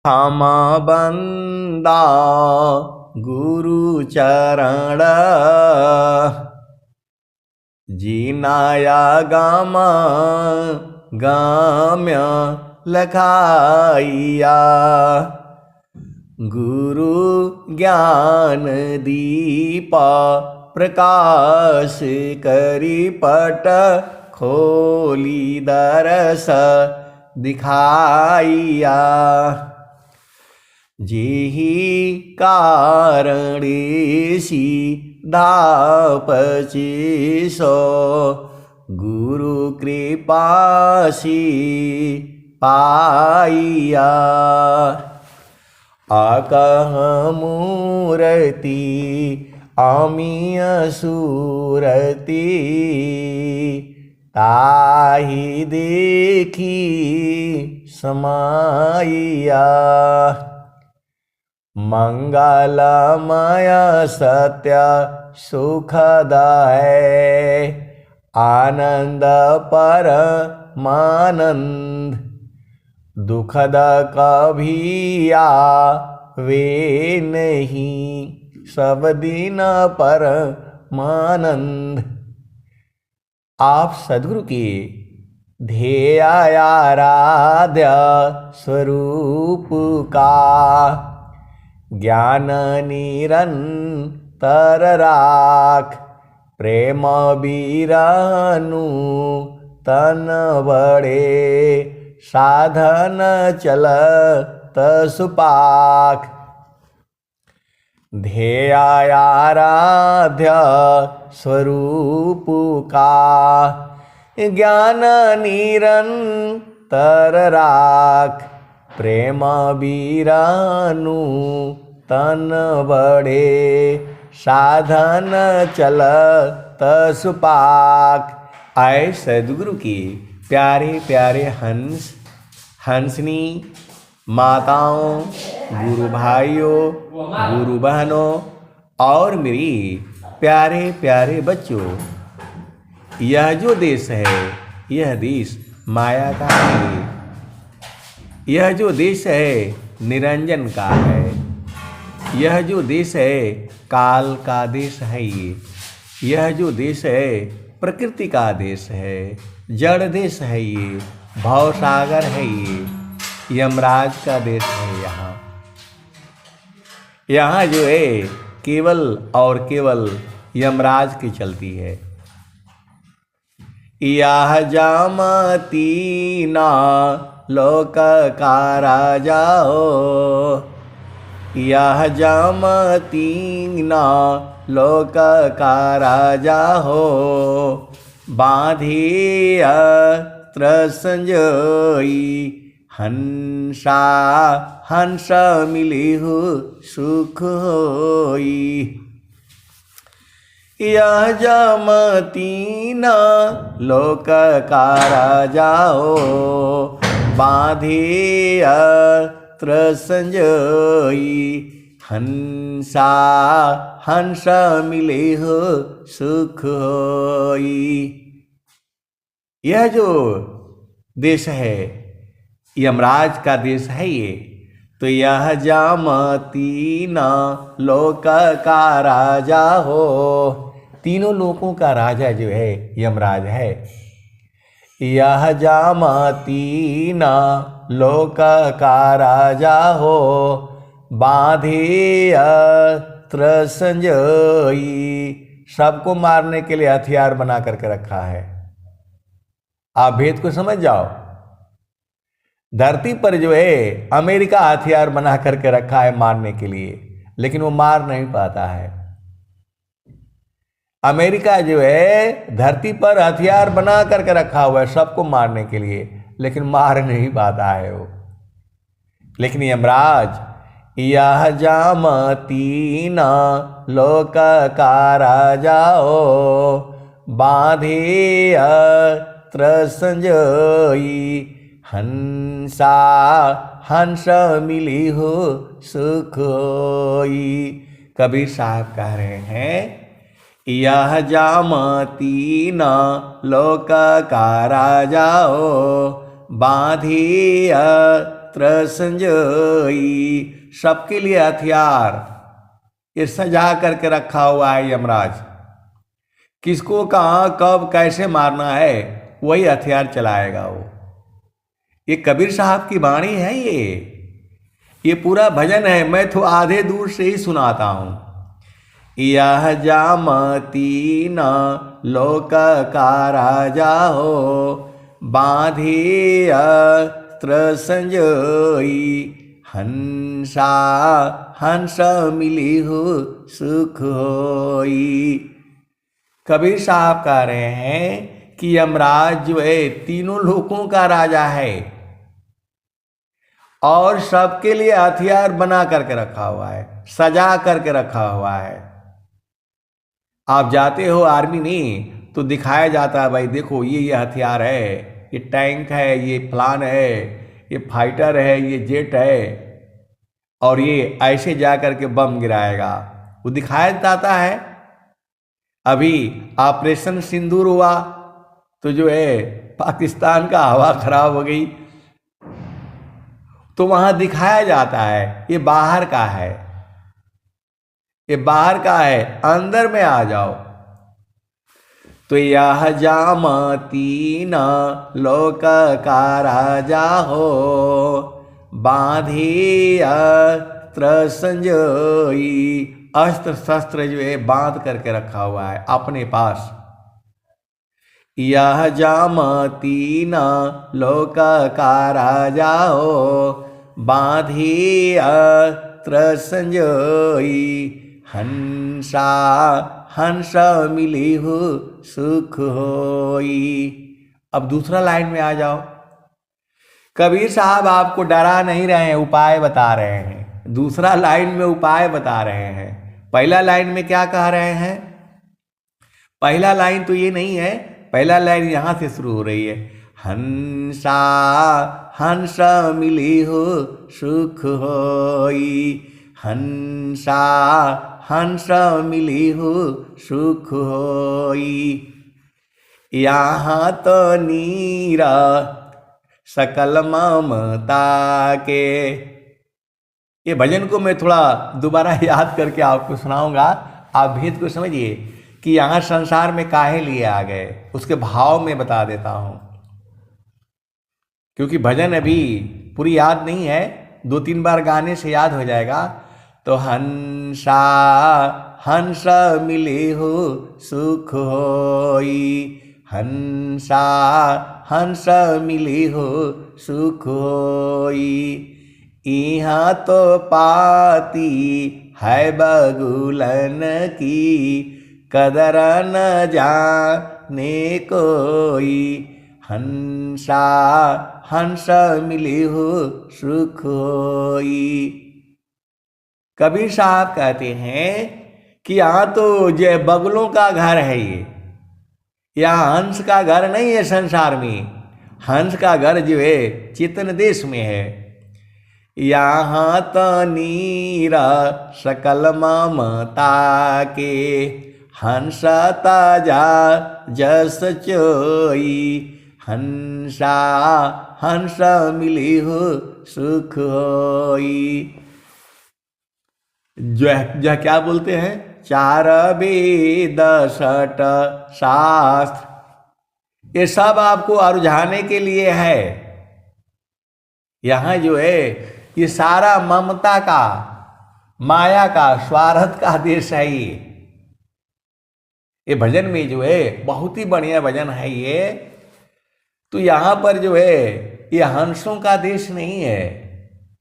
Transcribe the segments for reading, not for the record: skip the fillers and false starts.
हम बंदा गुरु चरण जीनाया गाम गाम्य लखाइया गुरु ज्ञान दीपा प्रकाश करी पट खोली दरस दिखाइया जेहि कारणेसी धापचिसो गुरु कृपासी पाइया आकह मूर्ति अमीय सूरति ताहि देखी समाइया मंगलमय सत्य सुखदाय आनंद परमानंद दुखद कभी आवे नहीं सब दिन परमानंद। आप सद्गुरु के ध्येयाराध्य स्वरूप का ज्ञान निरंतर राख प्रेम बीरनु तन बड़े साधन चलत सुपाख ध्येयाराध्य स्वरूप का ज्ञान निरंतर राख प्रेम बीरानु तन बड़े साधन चलत सुपाक। आए सद्गुरु की प्यारे प्यारे हंसनी माताओं, गुरु भाइयों, गुरु बहनों और मेरी प्यारे प्यारे बच्चों, यह जो देश है यह देश माया का है। यह जो देश है निरंजन का है। यह जो देश है काल का देश है। यह जो देश है प्रकृति का देश है, जड़ देश है, ये भव सागर है, ये यमराज का देश है। यहाँ जो है केवल और केवल यमराज की चलती है। यह जामती ना लोक का राजा हो, यह जामती ना लोक का राजा हो, बांधी अत्र संजोई हंसा हंस मिली हो सुख होई। यह जमतीना लोक का राजा हो, बांधी अत्र संजोई हंसा हंस मिले हो सुख होई। यह जो देश है यमराज का देश है ये। तो यह जामतीना लोक का राजा हो, तीनों लोकों का राजा जो है यमराज है। यह जामतीना लोक का राजा हो, बांधे अत्र संजोई, सबको मारने के लिए हथियार बना करके रखा है। आप भेद को समझ जाओ। धरती पर जो है अमेरिका हथियार बना करके रखा है मारने के लिए, लेकिन वो मार नहीं पाता है। अमेरिका जो है धरती पर हथियार बना करके रखा हुआ है सबको मारने के लिए, लेकिन मार नहीं पाता है वो। लेकिन यमराज यह जामतीना लोक का राजा हो, बांधे अत्र संजोई हंसा हंस मिली हो सुख होई। कबीर साहब कह रहे हैं यह जामतीना लोक का राजा हो, बांधी संजयी, सबके लिए हथियार ये सजा करके रखा हुआ है यमराज। किसको कहाँ कब कैसे मारना है वही हथियार चलाएगा वो। ये कबीर साहब की वाणी है, ये पूरा भजन है। मैं तो आधे दूर से ही सुनाता हूँ। यह जामती न लोक का राजा हो, बांधी अस्त्र संजयी, हंसा हंस मिली हो सुख होई। कबीर साहब कह रहे हैं कि यमराज जो है तीनों लोकों का राजा है और सबके लिए हथियार बना करके रखा हुआ है, सजा करके रखा हुआ है। आप जाते हो आर्मी में तो दिखाया जाता है, भाई देखो ये हथियार है, ये टैंक है, ये प्लान है, ये फाइटर है, ये जेट है और ये ऐसे जा करके बम गिराएगा, वो दिखाया जाता है। अभी ऑपरेशन सिंदूर हुआ तो जो है पाकिस्तान का हवा खराब हो गई तो वहां दिखाया जाता है ये बाहर का है, ये बाहर का है, अंदर में आ जाओ। तो यह जामती न लोक का राजा हो, बांधी अस्त्र संजयी, अस्त्र शस्त्र जो है बांध करके रखा हुआ है अपने पास। यह जामती न लोक का राजा हो, बांधी अस्त्र संजयी, हंसा हंस मिली हो सुख होई। अब दूसरा लाइन में आ जाओ। कबीर साहब आपको डरा नहीं रहे हैं, उपाय बता रहे हैं। दूसरा लाइन में उपाय बता रहे हैं। पहला लाइन में क्या कह रहे हैं? पहला लाइन तो ये नहीं है, पहला लाइन यहां से शुरू हो रही है, हंसा हंस मिली हो सुख होई, हंसा हंस मिली हो सुख होई। यहाँ तो नीरा सकल ममता के। ये भजन को मैं थोड़ा दोबारा याद करके आपको सुनाऊंगा, आप भेद को समझिए कि यहाँ संसार में काहे लिए आ गए, उसके भाव में बता देता हूँ। क्योंकि भजन अभी पूरी याद नहीं है, 2-3 बार गाने से याद हो जाएगा। तो हंसा हंस मिले हो सुख होई, हंसा हंस मिली हो सुख होई। यहाँ तो पाती है बगुलन की, कदर न जाने कोई, हंसा हंस मिली हो सुख होई। कबीर साहब कहते हैं कि यहाँ तो जो बगुलों का घर है, ये यहाँ हंस का घर नहीं है संसार में, हंस का घर जो है चेतन देश में है। यहाँ तो नीरा सकल ममता के, हंस ताजा जस चोई, हंसा हंस मिली हो सुख होई। जो क्या बोलते हैं, 4 वेद 6 शास्त्र, ये सब आपको रुझाने के लिए है। यहाँ जो है ये सारा ममता का, माया का, स्वार्थ का देश है। ये भजन में जो है बहुत ही बढ़िया भजन है ये। तो यहाँ पर जो है ये हंसों का देश नहीं है।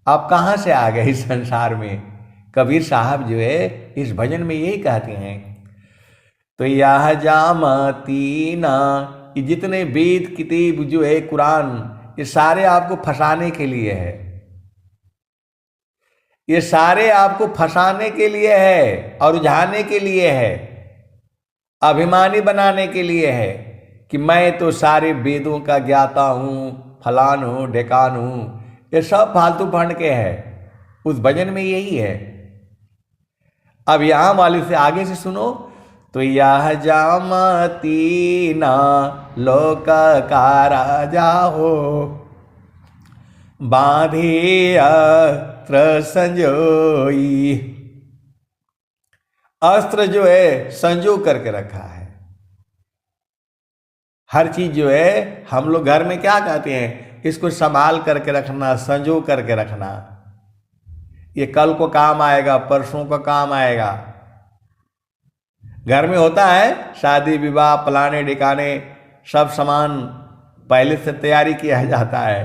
आप कहाँ से आ गए इस संसार में? कबीर साहब जो है इस भजन में यही कहते हैं। तो यह जामती ना, ये जितने वेद किताब जो है कुरान, ये सारे आपको फंसाने के लिए है, ये सारे आपको फंसाने के लिए है और उलझाने के लिए है, अभिमानी बनाने के लिए है कि मैं तो सारे वेदों का ज्ञाता हूँ, फलान हूँ, ढेकान हूँ। ये सब फालतू फंड के है। उस भजन में यही है। अब यहाँ वाले से आगे से सुनो। तो यह जामती ना लोक का राजा हो, बांधे अस्त्र संजोई। अस्त्र जो है संजो करके रखा है। हर चीज जो है हम लोग घर में क्या कहते हैं, इसको संभाल करके रखना, संजो करके रखना। ये कल को काम आएगा, परसों को काम आएगा। घर में होता है शादी विवाह फलाने ठिकाने सब सामान पहले से तैयारी किया जाता है।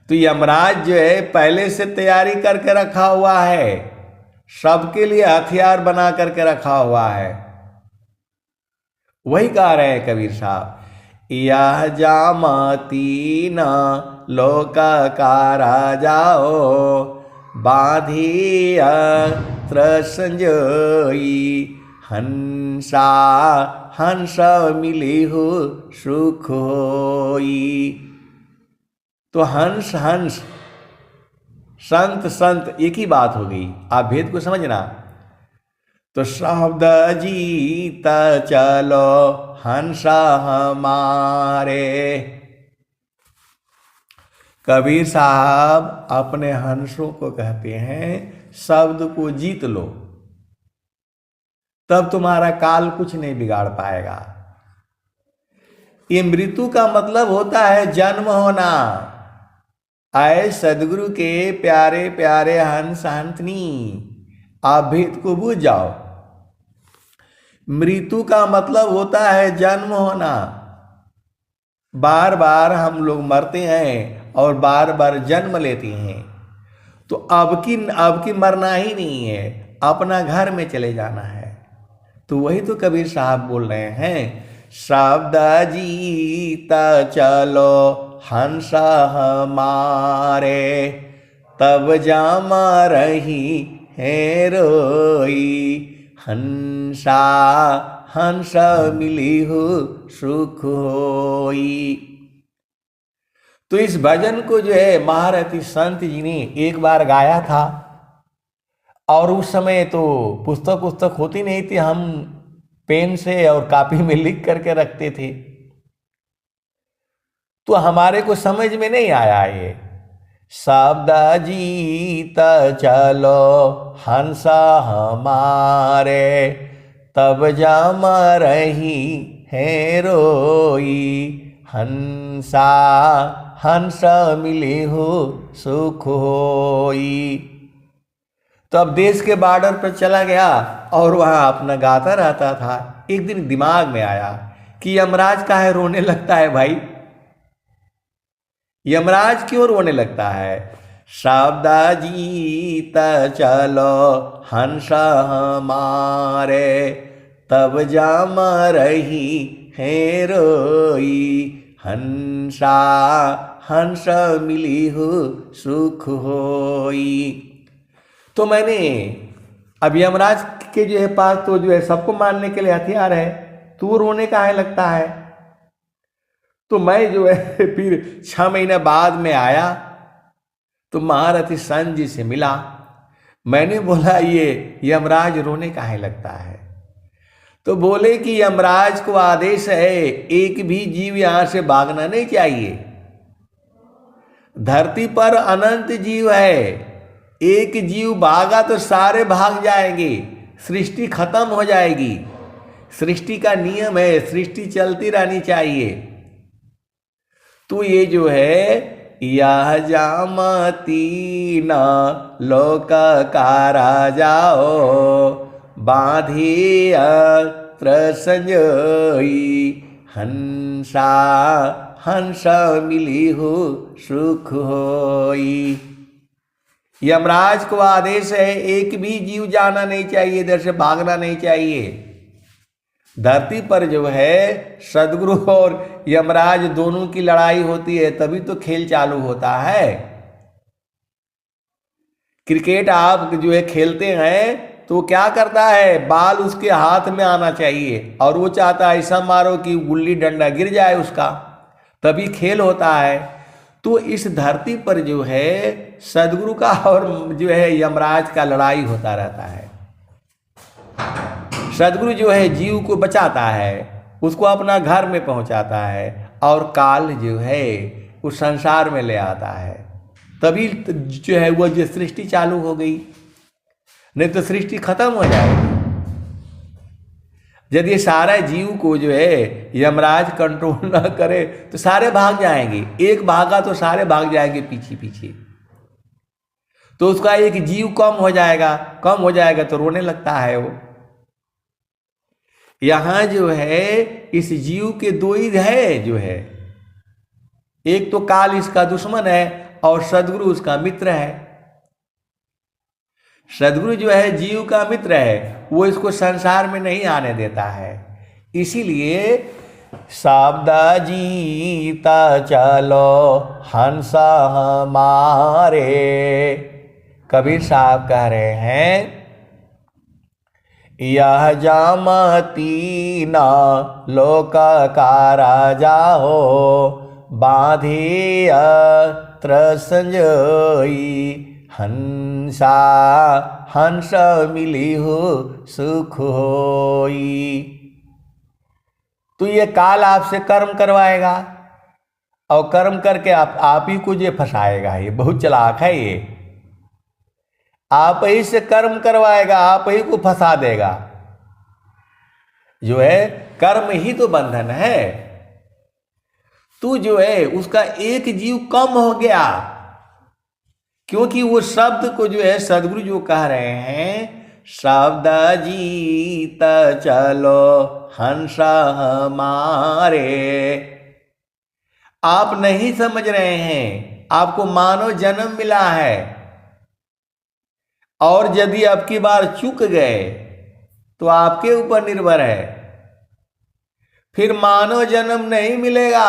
तो यमराज जो है पहले से तैयारी करके रखा हुआ है, सबके लिए हथियार बना करके रखा हुआ है। वही कह रहे हैं कबीर साहब, यह जामती न लोक का राजाओ, बांधी अस्त्र संजोई। हंसा हंस मिली हो सुख होई। तो हंस हंस संत संत एक ही बात हो गई। आप भेद को समझना। तो शब्द जीत चलो हंसा हमारे। कबीर साहब अपने हंसों को कहते हैं शब्द को जीत लो, तब तुम्हारा काल कुछ नहीं बिगाड़ पाएगा। ये मृत्यु का मतलब होता है जन्म होना। आए सदगुरु के प्यारे प्यारे हंस हंसनी, आप भेद को बूझ जाओ। मृत्यु का मतलब होता है जन्म होना। बार बार हम लोग मरते हैं और बार बार जन्म लेते हैं। तो अब की मरना ही नहीं है, अपना घर में चले जाना है। तो वही तो कबीर साहब बोल रहे हैं, शब्द जीता चलो हंस हमारे, तब जामा रही है रोई। हंसा हंस मिली हो सुख होई। तो इस भजन को जो है महारथी संत जी ने एक बार गाया था, और उस समय तो पुस्तक होती नहीं थी, हम पेन से और कॉपी में लिख करके रखते थे। तो हमारे को समझ में नहीं आया ये शब्द जीत चलो हंस हमारे, तब जम रही है रोई। हंसा हंस मिली हो सुख होई। तो अब देश के बॉर्डर पर चला गया और वहां अपना गाता रहता था। एक दिन दिमाग में आया कि यमराज काहे रोने लगता है भाई, यमराज क्यों रोने लगता है। शब्द जीत चलो हंस हमारे, तब जाम रही है रोई। हंसा हंस मिली हो सुख होई। तो मैंने अब यमराज के जो है पास तो जो है सबको मारने के लिए हथियार है, तो वो रोने काहे लगता है। तो मैं जो है फिर 6 महीने बाद में आया तो महारथी संत जी से मिला। मैंने बोला ये यमराज रोने काहे लगता है। तो बोले कि यमराज को आदेश है एक भी जीव यहां से भागना नहीं चाहिए। धरती पर अनंत जीव है, एक जीव भागा तो सारे भाग जाएंगे, सृष्टि खत्म हो जाएगी। सृष्टि का नियम है, सृष्टि चलती रहनी चाहिए। तो ये जो है यह जामती न लोक का राजाओ, बांधी अस्त्र संजोई। हंसा हंस मिली हो सुख होई। यमराज को आदेश है एक भी जीव जाना नहीं चाहिए, इधर से भागना नहीं चाहिए। धरती पर जो है सदगुरु और यमराज दोनों की लड़ाई होती है, तभी तो खेल चालू होता है। क्रिकेट आप जो है खेलते हैं तो क्या करता है, बाल उसके हाथ में आना चाहिए और वो चाहता है ऐसा मारो कि गुल्ली डंडा गिर जाए उसका, तभी खेल होता है। तो इस धरती पर जो है सदगुरु का और जो है यमराज का लड़ाई होता रहता है। सदगुरु जो है जीव को बचाता है, उसको अपना घर में पहुंचाता है, और काल जो है उस संसार में ले आता है। तभी जो है वो जो सृष्टि चालू हो गई, नहीं तो सृष्टि खत्म हो जाएगी। यदि सारा जीव को जो है यमराज कंट्रोल ना करे तो सारे भाग जाएंगे, एक भागा तो सारे भाग जाएंगे पीछे पीछे। तो उसका एक जीव कम हो जाएगा तो रोने लगता है वो। यहां जो है इस जीव के दो ही है जो है, एक तो काल इसका दुश्मन है और सद्गुरु उसका मित्र है। सद्गुरु जो है जीव का मित्र है, वो इसको संसार में नहीं आने देता है। इसीलिए शाबदा जीता चलो हंसा हमारे, कबीर साहब कह रहे हैं यह जामती ना लोक का राजा हो, बांधिया संजोई हंसा हंस मिली हो सुख होई। तो ये काल आपसे कर्म करवाएगा और कर्म करके आप ही को ये फंसाएगा। ये बहुत चालाक है, ये आप ही से कर्म करवाएगा, आप ही को फंसा देगा। जो है कर्म ही तो बंधन है। तू जो है उसका एक जीव कम हो गया, क्योंकि वो शब्द को जो है सदगुरु जो कह रहे हैं शब्द जीत चलो हंसा हमारे। आप नहीं समझ रहे हैं, आपको मानव जन्म मिला है और यदि अब की बार चूक गए तो आपके ऊपर निर्भर है, फिर मानव जन्म नहीं मिलेगा।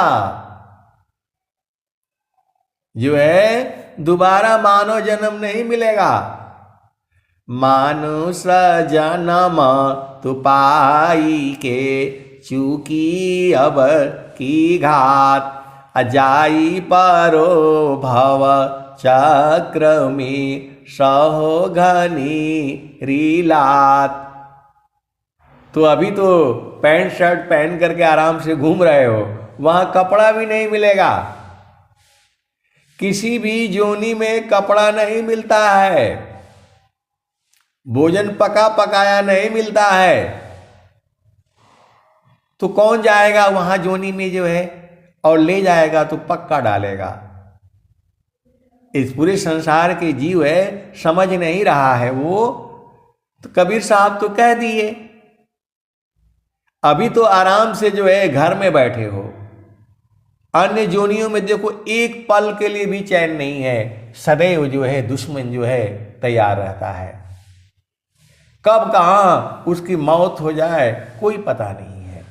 जो है दोबारा मानव जन्म नहीं मिलेगा। मानुष जन्म तो पाई के चूकी अब की घात, अजाई परो भव चक्र में सहो घनी रीलात। तो अभी तो पैंट शर्ट पहन करके आराम से घूम रहे हो, वहां कपड़ा भी नहीं मिलेगा। किसी भी जोनी में कपड़ा नहीं मिलता है, भोजन पका पकाया नहीं मिलता है। तो कौन जाएगा वहां जोनी में जो है और ले जाएगा तो पक्का डालेगा। इस पूरे संसार के जीव है समझ नहीं रहा है वो। तो कबीर साहब तो कह दिए, अभी तो आराम से जो है घर में बैठे हो, अन्य जोनियों में देखो एक पल के लिए भी चैन नहीं है। सदैव जो है दुश्मन जो है तैयार रहता है, कब कहां उसकी मौत हो जाए कोई पता नहीं है।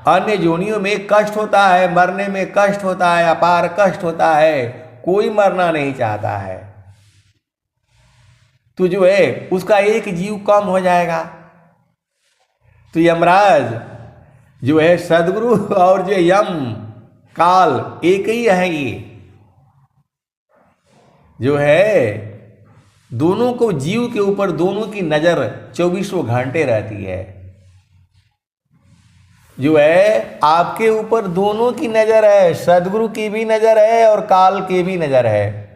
अन्य जोनियों में कष्ट होता है, मरने में कष्ट होता है, अपार कष्ट होता है, कोई मरना नहीं चाहता है। तो जो है उसका एक जीव कम हो जाएगा। तो यमराज जो है सदगुरु और जो यम काल एक ही है। ये जो है दोनों को जीव के ऊपर दोनों की नजर 24 घंटे रहती है। जो है आपके ऊपर दोनों की नजर है, सदगुरु की भी नजर है और काल की भी नजर है।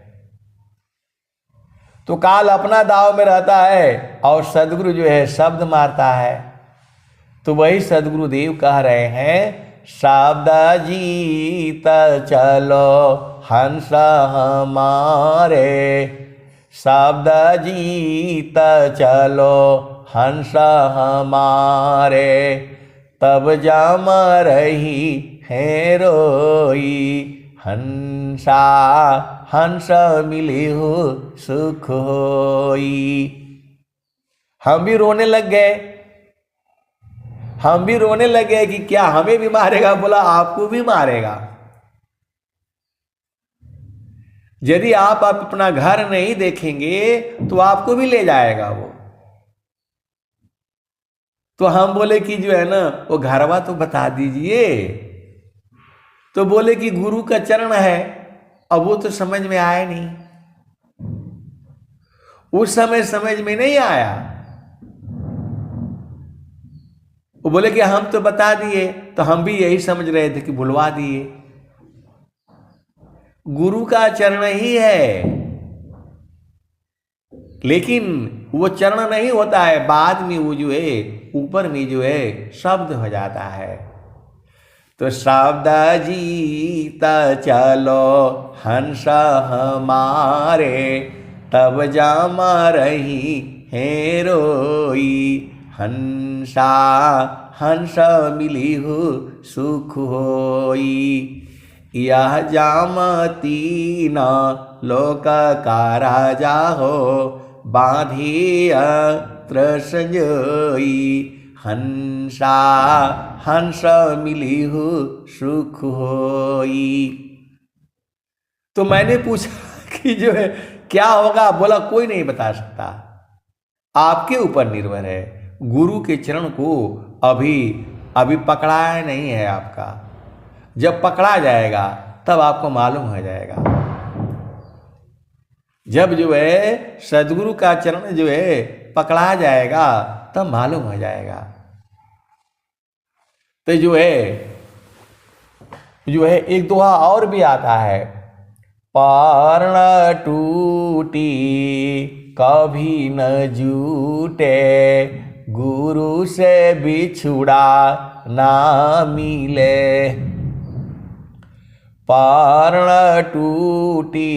तो काल अपना दाव में रहता है और सदगुरु जो है शब्द मारता है। तो वही सदगुरुदेव कह रहे हैं शब्द जीत चलो हंस हमारे, शब्द जीत चलो हंस हमारे, तब जाम रही है रोई हंसा हंस मिली हो सुख होई। हम भी रोने लग गए, हम भी रोने लगे कि क्या हमें भी मारेगा? बोला आपको भी मारेगा। यदि आप अपना घर नहीं देखेंगे तो आपको भी ले जाएगा वो। तो हम बोले कि जो है ना वो घरवा तो बता दीजिए। तो बोले कि गुरु का चरण है। अब वो तो समझ में आया नहीं, उस समय समझ में नहीं आया। वो बोले कि हम तो बता दिए, तो हम भी यही समझ रहे थे कि भुलवा दिए। गुरु का चरण ही है, लेकिन वो चरण नहीं होता है, बाद में वो जो है ऊपर में जो है शब्द हो जाता है। तो शब्द जीता चलो हंस हमारे, तब जामा रही है रोई, हंसा हंस मिली हो सुख होई, यह जाम तीन लोक का राजा हो, बांधी अत्र संजोई, हंसा हंस मिली हो सुख होई। तो मैंने पूछा कि जो है क्या होगा, बोला कोई नहीं बता सकता, आपके ऊपर निर्भर है। गुरु के चरण को अभी अभी पकड़ाया नहीं है आपका, जब पकड़ा जाएगा तब आपको मालूम हो जाएगा। जब जो है सदगुरु का चरण जो है पकड़ा जाएगा तब मालूम हो जाएगा। तो जो है एक दोहा और भी आता है, पारण टूटी कभी न जूटे, गुरु से बिछुड़ा ना मिले, पारण टूटी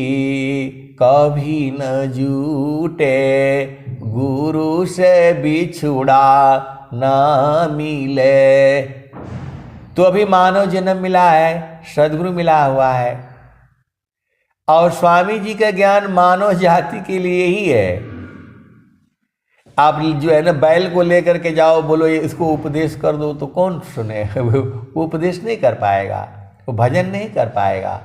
कभी न जूटे, गुरु से बिछुड़ा ना मिले। तो अभी मानव जन्म मिला है, सद्गुरु मिला हुआ है, और स्वामी जी का ज्ञान मानव जाति के लिए ही है। आप जो है ना बैल को लेकर के जाओ, बोलो ये इसको उपदेश कर दो, तो कौन सुने? वो उपदेश नहीं कर पाएगा, वो भजन नहीं कर पाएगा।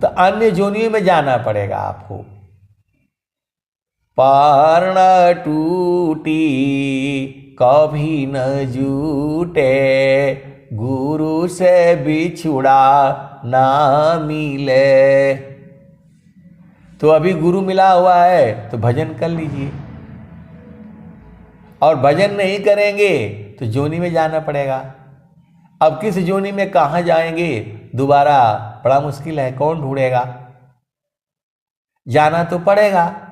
तो अन्य जोनियों में जाना पड़ेगा आपको। पारण टूटी कभी न जूटे, गुरु से बिछुड़ा ना मिले। तो अभी गुरु मिला हुआ है तो भजन कर लीजिए, और भजन नहीं करेंगे तो जोनी में जाना पड़ेगा। अब किस जोनी में कहाँ जाएंगे दोबारा बड़ा मुश्किल है, कौन ढूंढेगा? जाना तो पड़ेगा।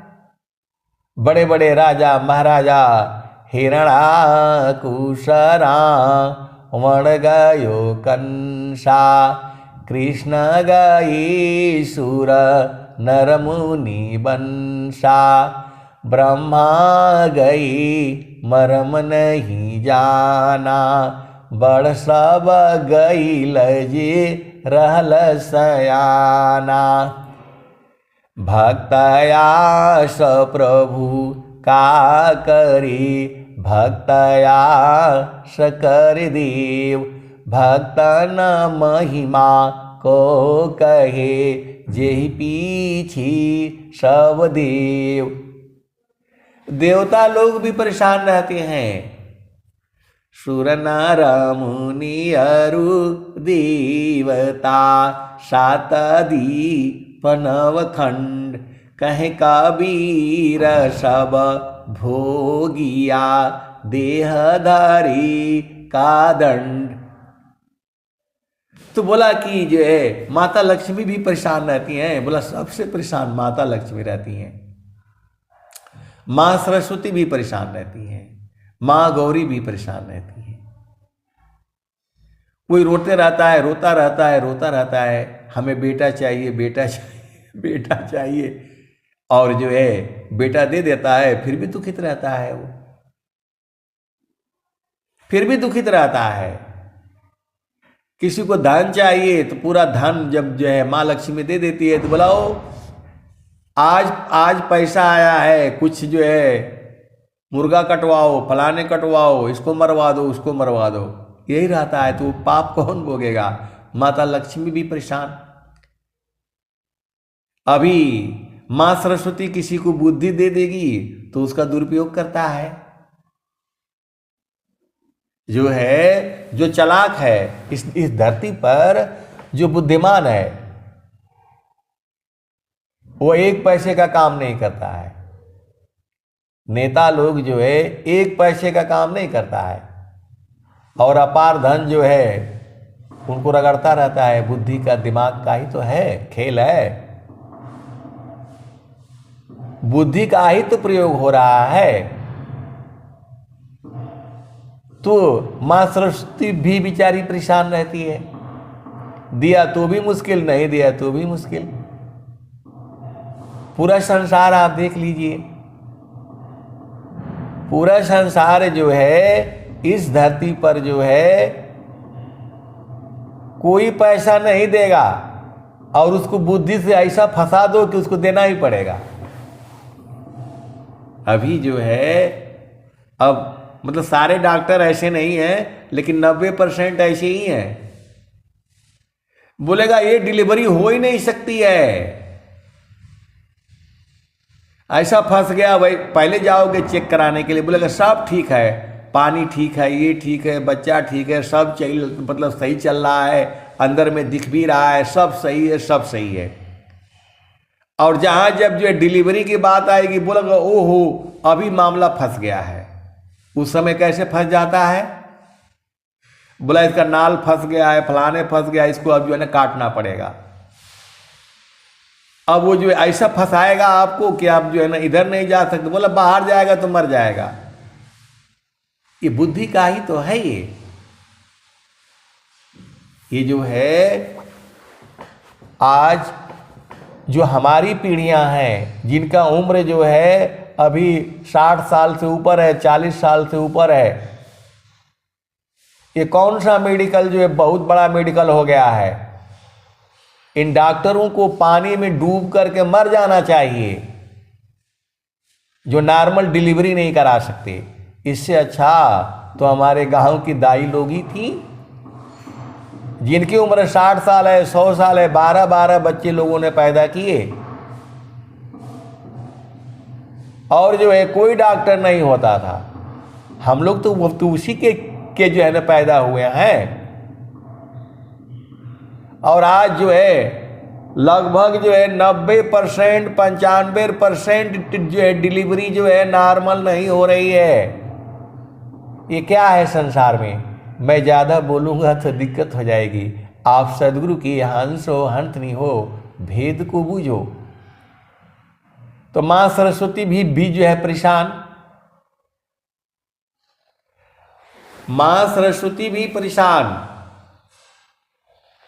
बड़े बड़े राजा महाराजा हिरणाकुशरा वण गयो कंसा, कृष्ण गई सुर नर मुनि बंसा, ब्रह्मा गई मरम नहीं जाना, बड़ सब गई लजे रहल सयाना, भक्तयास प्रभु का करी, भक्तयास कर देव, भक्तन महिमा को कहे, जेहि पीछी सब देव। देवता लोग भी परेशान रहते हैं। सुर नर मुनि अरु देवता, सात दीप नवखंड, कहे कबीर सब भोगिया, देहधारी का दंड। तो बोला कि जो है माता लक्ष्मी भी परेशान रहती हैं। बोला सबसे परेशान माता लक्ष्मी रहती हैं, माँ सरस्वती भी परेशान रहती हैं, माँ गौरी भी परेशान रहती है। कोई रोते रहता है, रोता रहता है, रोता रहता है, हमें बेटा चाहिए, बेटा चाहिए, बेटा चाहिए, और जो है बेटा दे देता है, फिर भी दुखित रहता है। वो फिर भी दुखित रहता है। किसी को धन चाहिए तो पूरा धन जब जो है माँ लक्ष्मी दे देती है तो बोलाओ आज पैसा आया है, कुछ जो है मुर्गा कटवाओ, फलाने कटवाओ, इसको मरवा दो, उसको मरवा दो, यही रहता है। तो पाप कौन भोगेगा? माता लक्ष्मी भी परेशान। अभी माँ सरस्वती किसी को बुद्धि दे देगी तो उसका दुरुपयोग करता है। जो है जो चालाक है इस धरती पर, जो बुद्धिमान है, वो एक पैसे का काम नहीं करता है। नेता लोग जो है एक पैसे का काम नहीं करता है, और अपार धन जो है उनको रगड़ता रहता है। बुद्धि का, दिमाग का ही तो है, खेल है, बुद्धि का ही तो प्रयोग हो रहा है। तो मां सरस्वती भी बेचारी परेशान रहती है, दिया तो भी मुश्किल, नहीं दिया तो भी मुश्किल। पूरा संसार आप देख लीजिए, पूरा संसार जो है इस धरती पर जो है कोई पैसा नहीं देगा और उसको बुद्धि से ऐसा फंसा दो कि उसको देना ही पड़ेगा। अभी जो है, अब मतलब सारे डॉक्टर ऐसे नहीं हैं, लेकिन 90% ऐसे ही हैं। बोलेगा ये डिलीवरी हो ही नहीं सकती है, ऐसा फंस गया भाई। पहले जाओगे चेक कराने के लिए, बोलेगा सब ठीक है, पानी ठीक है, ये ठीक है, बच्चा ठीक है, सब मतलब सही चल रहा है, अंदर में दिख भी रहा है, सब सही है, सब सही है। और जहां जब जो है डिलीवरी की बात आएगी, बोलेगा ओहो अभी मामला फंस गया है। उस समय कैसे फंस जाता है, बोला इसका नाल फंस गया है, फलाने फंस गया, इसको अब जो है ना काटना पड़ेगा। अब वो जो है ऐसा फंसाएगा आपको कि आप जो है ना इधर नहीं जा सकते, बोला बाहर जाएगा तो मर जाएगा। ये बुद्धि का ही तो है। ये जो है आज जो हमारी पीढ़ियां हैं, जिनका उम्र जो है अभी 60 साल से ऊपर है, 40 साल से ऊपर है, ये कौन सा मेडिकल जो है बहुत बड़ा मेडिकल हो गया है। इन डॉक्टरों को पानी में डूब करके मर जाना चाहिए जो नॉर्मल डिलीवरी नहीं करा सकते। इससे अच्छा तो हमारे गांव की दाई लोग ही थी, जिनकी उम्र 60 साल है, 100 साल है, 12-12 बच्चे लोगों ने पैदा किए और जो है कोई डॉक्टर नहीं होता था। हम लोग तो उसी के जो है ना पैदा हुए हैं। और आज जो है लगभग जो है 90%, 95% जो है डिलीवरी जो है नॉर्मल नहीं हो रही है। ये क्या है संसार में? मैं ज़्यादा बोलूँगा तो दिक्कत हो जाएगी। आप सदगुरु की हंस हो हंतनी हो, भेद को बूझो। तो माँ सरस्वती भी जो है परेशान, माँ सरस्वती भी परेशान।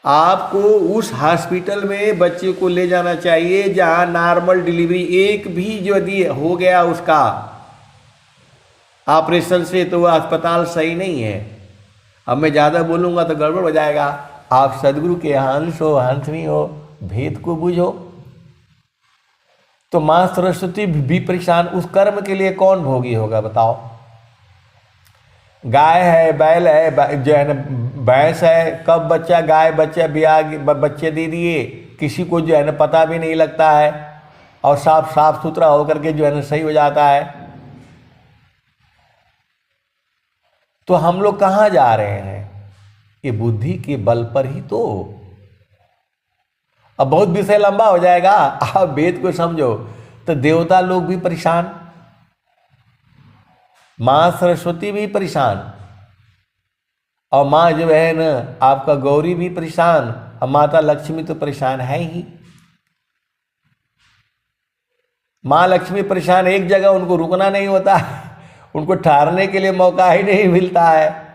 आपको उस हॉस्पिटल में बच्चे को ले जाना चाहिए जहां नॉर्मल डिलीवरी, एक भी यदि हो गया उसका ऑपरेशन से तो वह अस्पताल सही नहीं है। अब मैं ज़्यादा बोलूँगा तो गड़बड़ हो जाएगा। आप सदगुरु के हंस हो हंसनी हो, भेद को बूझो। तो माँ सरस्वती भी परेशान। उस कर्म के लिए कौन भोगी होगा बताओ? गाय है, बैल है, जो है ना भैंस है, कब बच्चा गाय बच्चा ब्याह बच्चे दे दिए, किसी को जो है ना पता भी नहीं लगता है और साफ सुथरा होकर के जो है ना सही हो जाता है। तो हम लोग कहाँ जा रहे हैं? ये बुद्धि के बल पर ही तो। अब बहुत विषय लंबा हो जाएगा, आप वेद को समझो। तो देवता लोग भी परेशान, माँ सरस्वती भी परेशान, और माँ जो है ना आपका गौरी भी परेशान, और माता लक्ष्मी तो परेशान है ही। माँ लक्ष्मी परेशान, एक जगह उनको रुकना नहीं होता, उनको ठहरने के लिए मौका ही नहीं मिलता है।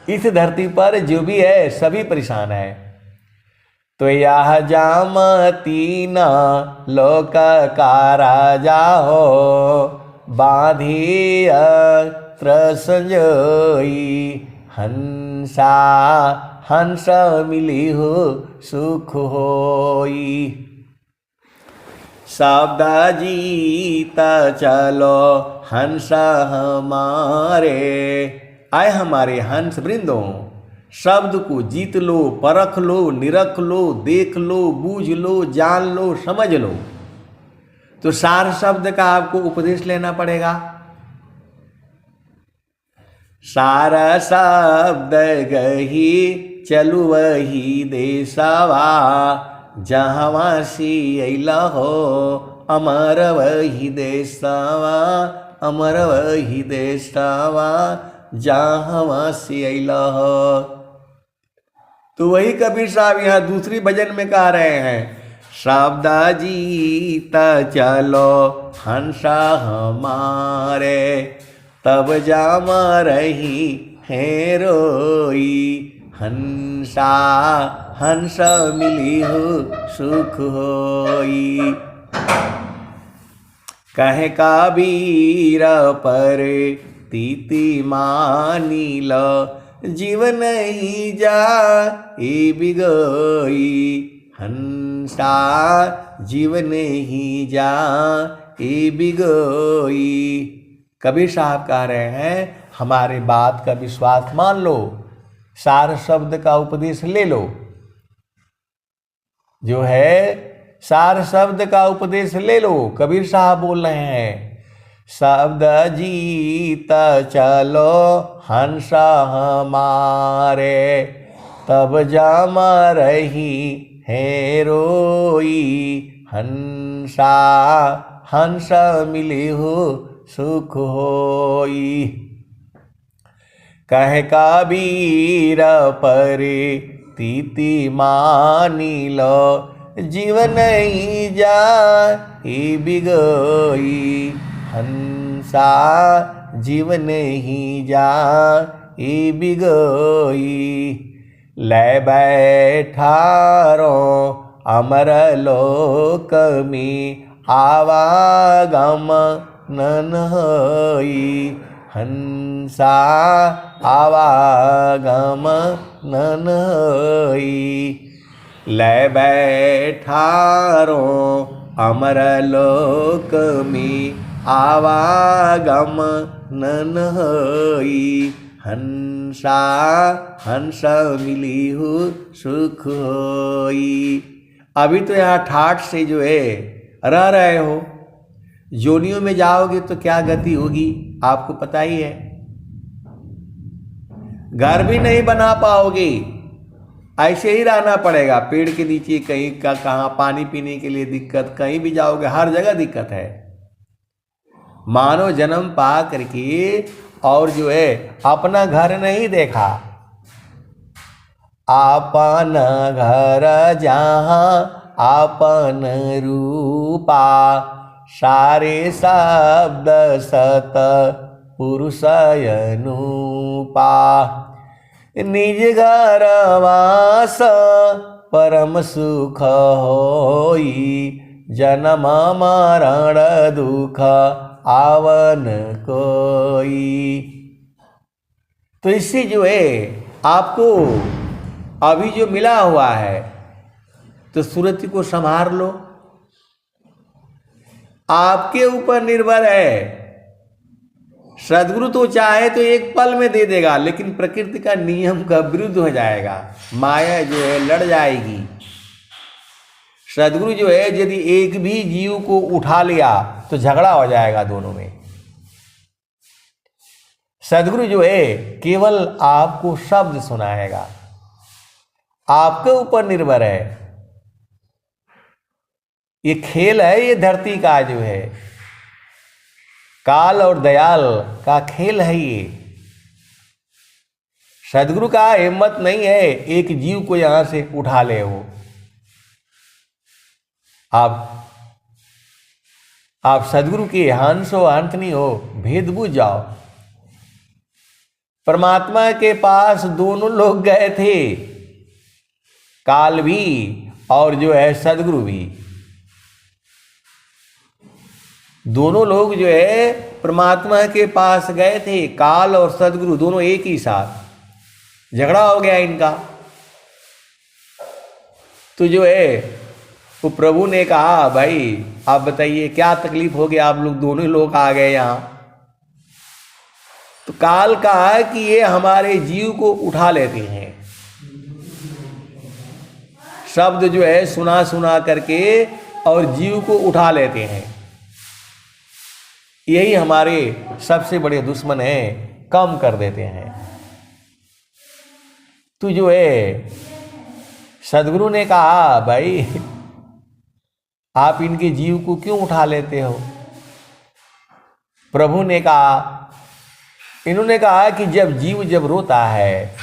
इस धरती पर जो भी है सभी परेशान है। तो यह जामती न लोक का राजा हो, बांधी अत्र संजोई, हंसा हंस मिली हो सुख होई। शब्द जीता चलो हंस हमारे, आए हमारे हंस वृंदों, शब्द को जीत लो, परख लो, निरख लो, देख लो, बूझ लो, जान लो, समझ लो। तो सार शब्द का आपको उपदेश लेना पड़ेगा। सारा शब्द गही चलु वही देशवा, जहाँ सी अला हो अमर वही देशवा, अमर वही देशवा, जहाँ से अला हो। तो वही कबीर साहब यहाँ दूसरी भजन में कह रहे हैं, शब्द जीता चलो हंसा हमारे, तब जाम रही है रोई, हंसा हंस मिली हो सुख होई। कहे कबीर पर तीति मानी लो, जीवन ही जा ए बिगोई, हंसा जीवन ही जा ए बिगोई। कबीर साहब कह रहे हैं हमारे बात का विश्वास मान लो, सार शब्द का उपदेश ले लो, जो है सार शब्द का उपदेश ले लो। कबीर साहब बोल रहे हैं, शब्द जीता चलो हंसा हमारे, तब जाम रही है रोई, हंसा हंस मिली हो सुख होई। कहे कबीर पर तीति मानी लो, जीवन ही जा ही बिगोई, हंसा जीवन ही जा ही बिगोई। ले बैठारो अमर लोक में, आवागम नन होई, हंसा आवागम नन होई। ले बैठारो अमर लोक में, आवागम नन होई, हंसा हंस मिली हो सुख होई। अभी तो यहाँ ठाठ से जो है रह रहे हो, जोनियों में जाओगे तो क्या गति होगी आपको पता ही है। घर भी नहीं बना पाओगे, ऐसे ही रहना पड़ेगा पेड़ के नीचे, कहीं का कहाँ पानी पीने के लिए दिक्कत, कहीं भी जाओगे हर जगह दिक्कत है। मानव जन्म पा करके और जो है अपना घर नहीं देखा, आपन घर जहाँ आपन रूपा, सारे शब्द सत पुरुष अनुपा, निज घर वास परम सुख होई, जन्म मरण दुख आवन कोई। तो इससे जो है आपको अभी जो मिला हुआ है तो सूरत को संभाल लो, आपके ऊपर निर्भर है। सदगुरु तो चाहे तो एक पल में दे देगा, लेकिन प्रकृति का नियम का विरुद्ध हो जाएगा, माया जो है लड़ जाएगी। सदगुरु जो है यदि एक भी जीव को उठा लिया तो झगड़ा हो जाएगा दोनों में। सदगुरु जो है केवल आपको शब्द सुनाएगा, आपके ऊपर निर्भर है। ये खेल है, ये धरती का जो है काल और दयाल का खेल है। ये सदगुरु का हिम्मत नहीं है एक जीव को यहां से उठा ले। वो आप सदगुरु के हंस हो अंत नहीं हो, भेद बुझ जाओ। परमात्मा के पास दोनों लोग गए थे, काल भी और जो है सदगुरु भी। दोनों लोग जो है परमात्मा के पास गए थे, काल और सदगुरु दोनों एक ही साथ। झगड़ा हो गया इनका, तो जो है वो प्रभु ने कहा भाई आप बताइए क्या तकलीफ हो गया, आप लोग दोनों लोग आ गए यहाँ। तो काल कहा कि ये हमारे जीव को उठा लेते हैं, शब्द जो है सुना सुना करके और जीव को उठा लेते हैं। यही हमारे सबसे बड़े दुश्मन हैं, कम कर देते हैं। तो जो है सदगुरु ने कहा भाई आप इनके जीव को क्यों उठा लेते हो। प्रभु ने कहा, इन्होंने कहा कि जब जीव जब रोता है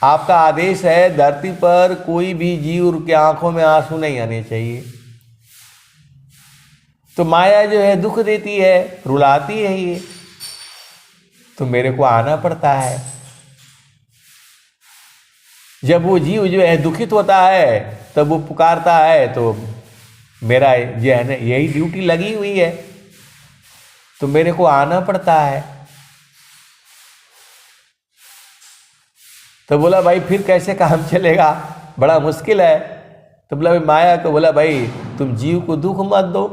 आपका आदेश है धरती पर कोई भी जीव के आंखों में आंसू नहीं आने चाहिए। तो माया जो है दुख देती है, रुलाती है ये, तो मेरे को आना पड़ता है। जब वो जीव जो है दुखित होता है तब वो पुकारता है, तो मेरा जो है ना यही ड्यूटी लगी हुई है, तो मेरे को आना पड़ता है। तो बोला भाई फिर कैसे काम चलेगा, बड़ा मुश्किल है। तो बोला भाई माया को बोला भाई तुम जीव को दुख मत दो।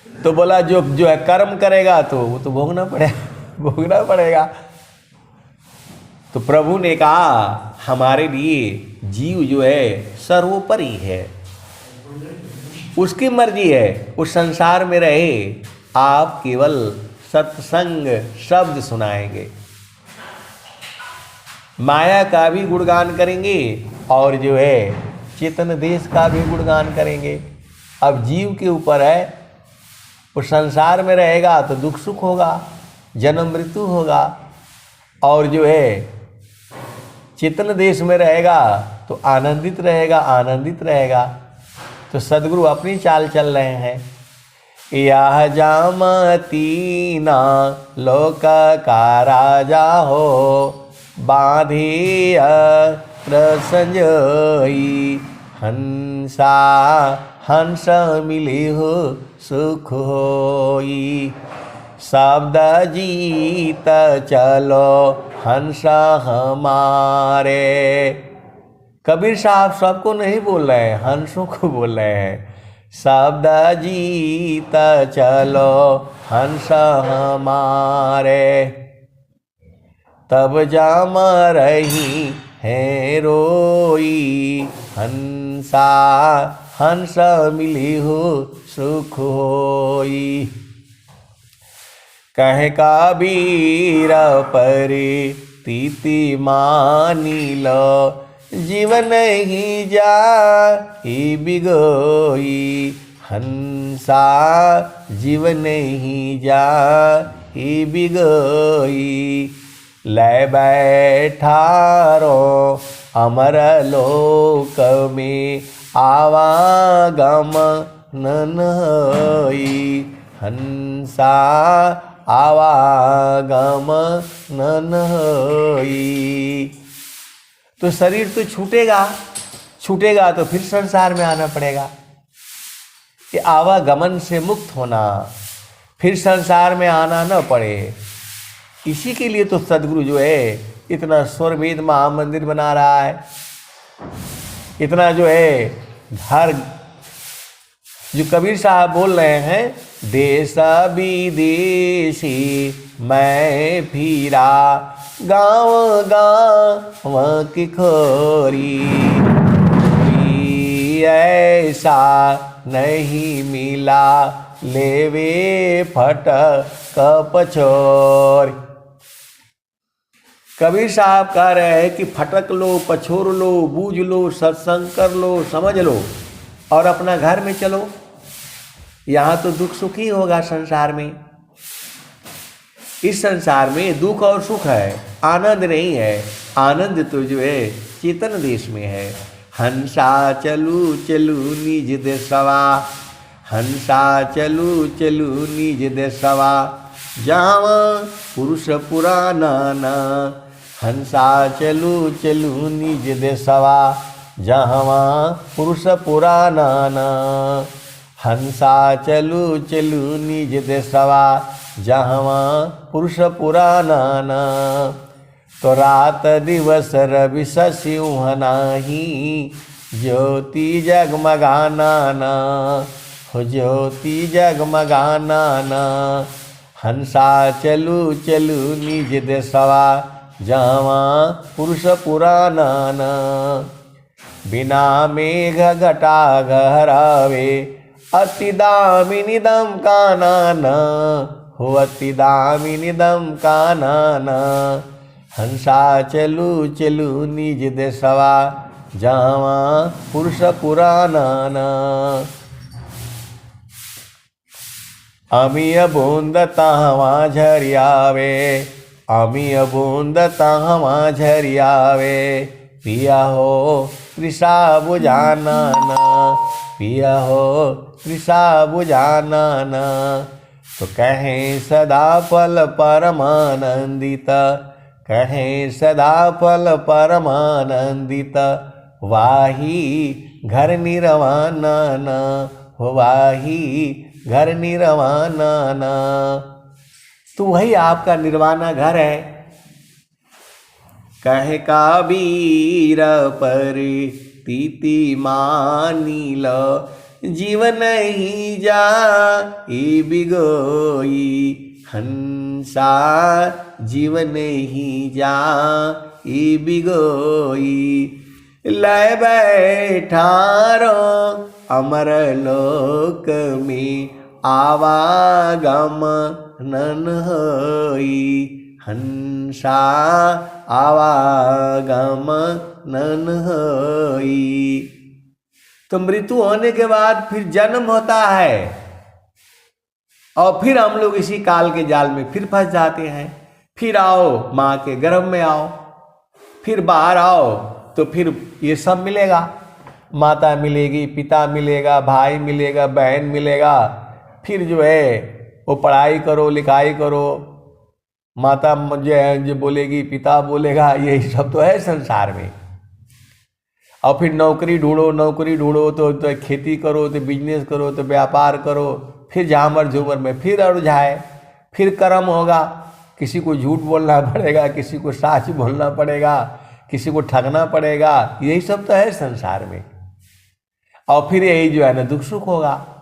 तो बोला जो है कर्म करेगा तो वो तो भोगना पड़ेगा। तो प्रभु ने कहा हमारे लिए जीव जो है सर्वोपरि है, उसकी मर्जी है उस संसार में रहे, आप केवल सत्संग शब्द सुनाएंगे, माया का भी गुणगान करेंगे और जो है चेतन देश का भी गुणगान करेंगे। अब जीव के ऊपर है, उस संसार में रहेगा तो दुख सुख होगा, जन्म मृत्यु होगा, और जो है चेतन देश में रहेगा तो आनंदित रहेगा। तो सद्गुरु अपनी चाल चल रहे हैं। यह जामती ना लोक का राजा हो, बांधिय संजोई, हंसा हंस मिली हो सुख होई, शब्द जीत चलो हंस हमारे। कबीर साहब सबको नहीं बोल रहे हैं, हंसों को बोल रहे हैं। शब्द जीत चलो हंस हमारे, तब जाम रही है रोई, हंसा हंस मिली हो सुख होई। कह कबीर परे तीति मानी लो, जीवन ही जा ही बिगोई, हंसा जीवन ही जा ही बिगोई। ले बैठारो अमर लोक में, आवागम नन होई, हंसा आवागम नन होई। तो शरीर तो छूटेगा तो फिर संसार में आना पड़ेगा। कि आवागमन से मुक्त होना, फिर संसार में आना न पड़े, इसी के लिए तो सद्गुरु जो है इतना स्वरवेद महामंदिर बना रहा है। इतना जो है हर जो कबीर साहब बोल रहे हैं, देश विदेशी मैं फिरा, गाँव गाँव की खोरी, ऐसा नहीं मिला लेवे फट कपछोर। कबीर साहब कह रहे हैं कि फटक लो, पछोर लो, बूझ लो, सत्संग कर लो, समझ लो और अपना घर में चलो। यहाँ तो दुख सुख ही होगा संसार में। इस संसार में दुख और सुख है, आनंद नहीं है। आनंद तो जो है चेतन देश में है। हंसा चलू चलू निज देशवा, हंसा चलू चलू निज देशवा, जहाँ पुरुष पुराना ना, हंसा चलू चलू निज देशवा, जहाँ पुरुष पुराना ना, हंसा चलू चलू निज देशवा, जहाँ पुरुष पुराना ना। तो रात दिवस रवि शशि नाही, ज्योति जगमगाना ना, हो ज्योति जगमगाना ना। हंसा चलू चलू निज देशवा, जहाँ पुरुष पुराना ना। बिना मेघ घटा घहरावे, अति दामिनी दम काना ना, हो अति दामिनी दम काना ना। हंसा चलू चलू निज देशवा, जहाँ पुरुष पुराना ना। अमीय बूंद तहाँ झरियावे, अमीय बूंद तहवा झरियावे, पिया हो तृषा बुझानन, पिया हो तृषा बुझानन। तो कहें सदा फल परमानंदित, कहें सदा फल परमानंदित, वाही घर निर्वाणन, वाही घर निर्वाणन। तो वही आपका निर्वाणा घर है। कहे काबीर पर तीति मानिल, जीवन ही जा ई बिगोई, हंसा जीवन ही जा ई बिगोई। लय बैठारो अमर लोक में, आवागम नन होई, हंसा आवागम नन होई। तो मृत्यु होने के बाद फिर जन्म होता है और फिर हम लोग इसी काल के जाल में फिर फंस जाते हैं। फिर आओ माँ के गर्भ में आओ, फिर बाहर आओ तो फिर ये सब मिलेगा, माता मिलेगी, पिता मिलेगा, भाई मिलेगा, बहन मिलेगा। फिर जो है वो पढ़ाई करो, लिखाई करो, माता जो बोलेगी, पिता बोलेगा, यही सब तो है संसार में। और फिर नौकरी ढूंढो, नौकरी ढूंढो तो खेती करो, तो बिजनेस करो, तो व्यापार करो, फिर झामर झूमर में फिर उलझाए, फिर कर्म होगा। किसी को झूठ बोलना पड़ेगा, किसी को सच बोलना पड़ेगा, किसी को ठगना पड़ेगा, यही सब तो है संसार में। और फिर यही जो है ना दुख सुख होगा।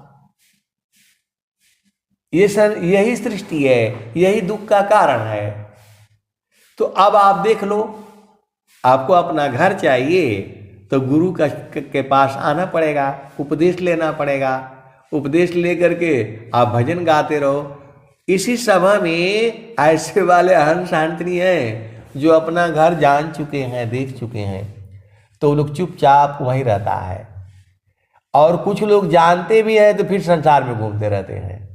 यही सृष्टि है, यही दुख का कारण है। तो अब आप देख लो, आपको अपना घर चाहिए तो गुरु के पास आना पड़ेगा, उपदेश लेना पड़ेगा। उपदेश लेकर के आप भजन गाते रहो। इसी सभा में ऐसे वाले हंस हंसनी हैं जो अपना घर जान चुके हैं, देख चुके हैं, तो लोग चुपचाप वहीं रहता है। और कुछ लोग जानते भी हैं तो फिर संसार में घूमते रहते हैं।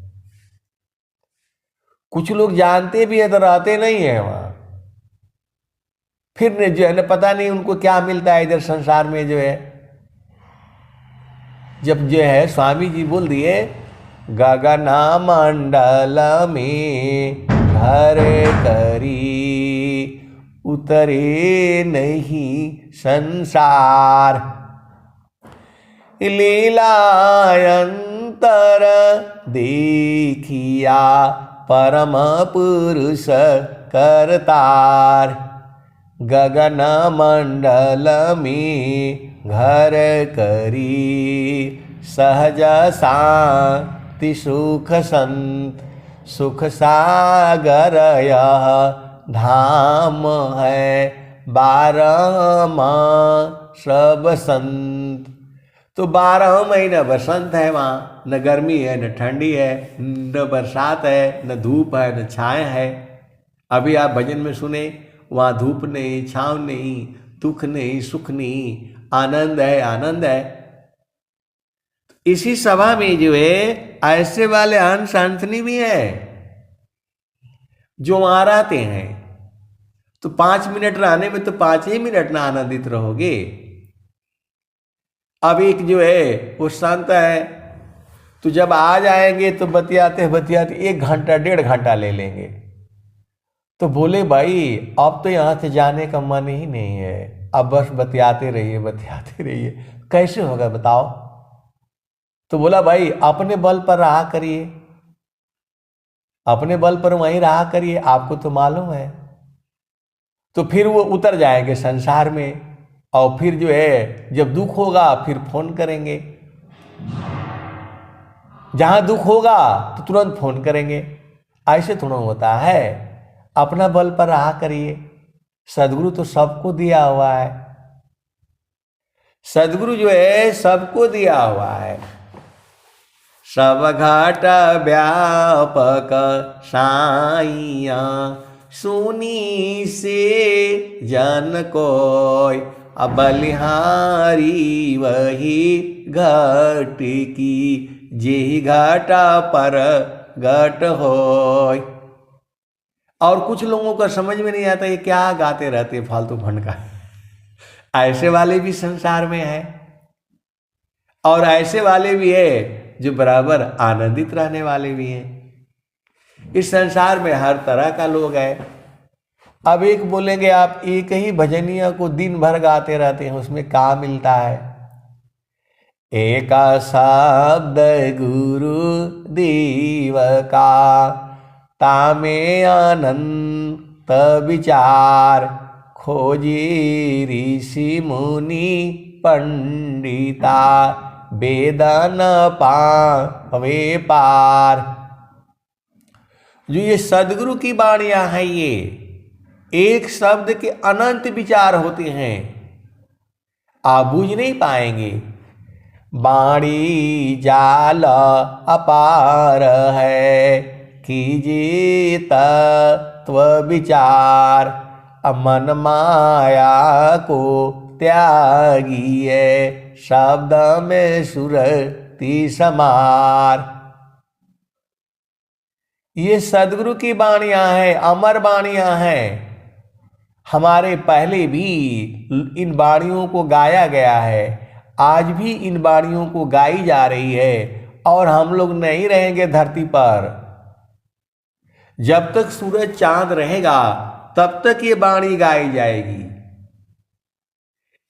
कुछ लोग जानते भी हैं तो रहते नहीं हैं वहां। फिर जो है ना पता नहीं उनको क्या मिलता है इधर संसार में जो है। जब जो है स्वामी जी बोल दिए, गगना मंडल में घर करी, उतरे नहीं संसार, लीलायंतर देखिया परम पुरुष करतार। गगन मंडल में घर करी, सहज शांति सुख संत, सुख सागर यह धाम है, 12 माह सब संत। तो 12 महीना बसंत है वहाँ, न गर्मी है न ठंडी है, न बरसात है न धूप है न छाया है। अभी आप भजन में सुने, वहाँ धूप नहीं, छाँव नहीं, दुख नहीं, सुख नहीं, आनंद है, आनंद है। इसी सभा में जो है ऐसे वाले हंस हंसनी भी है जो वहाँ रहते हैं। तो 5 मिनट रहने में तो 5 ही मिनट ना आनंदित रहोगे। अब एक जो है वो शांत है, तो जब आ जाएंगे तो बतियाते बतियाते 1 घंटा 1.5 घंटा ले लेंगे। तो बोले भाई अब तो यहाँ से जाने का मन ही नहीं है, अब बस बतियाते रहिए बतियाते रहिए। कैसे होगा बताओ? तो बोला भाई अपने बल पर रहा करिए, अपने बल पर वहीं रहा करिए, आपको तो मालूम है। तो फिर वो उतर जाएंगे संसार में, और फिर जो है जब दुख होगा फिर फोन करेंगे। जहां दुख होगा तो तुरंत फोन करेंगे। ऐसे थोड़ा होता है। अपना बल पर रहा करिए। सदगुरु तो सबको दिया हुआ है। सदगुरु जो है सबको दिया हुआ है। सब घाट व्यापक साइया, सुनी से जन कोय, अब बलिहारी वही घट की, जेहि घाटा पर घट होय। और कुछ लोगों का समझ में नहीं आता ये क्या गाते रहते फालतू फंड का। ऐसे वाले भी संसार में है और ऐसे वाले भी है जो बराबर आनंदित रहने वाले भी हैं। इस संसार में हर तरह का लोग है। अब एक बोलेंगे आप एक ही भजनिया को दिन भर गाते रहते हैं, उसमें क्या मिलता है? एका शब्द गुरु देव का तामे अनंत विचार, खोजी ऋषि मुनि पंडिता वेदन पावे पार। जो ये सदगुरु की वाणियां हैं, ये एक शब्द के अनंत विचार होते हैं, आप बूझ नहीं पाएंगे। वाणी जाल अपार है, कीजिए तत्व विचार, मन माया को त्यागिए, शब्द में सुरति समार। ये सदगुरु की वाणियां हैं, अमर वाणियां हैं। हमारे पहले भी इन वाणियों को गाया गया है, आज भी इन वाणियों को गाई जा रही है और हम लोग नहीं रहेंगे धरती पर। जब तक सूरज चांद रहेगा तब तक ये वाणी गाई जाएगी।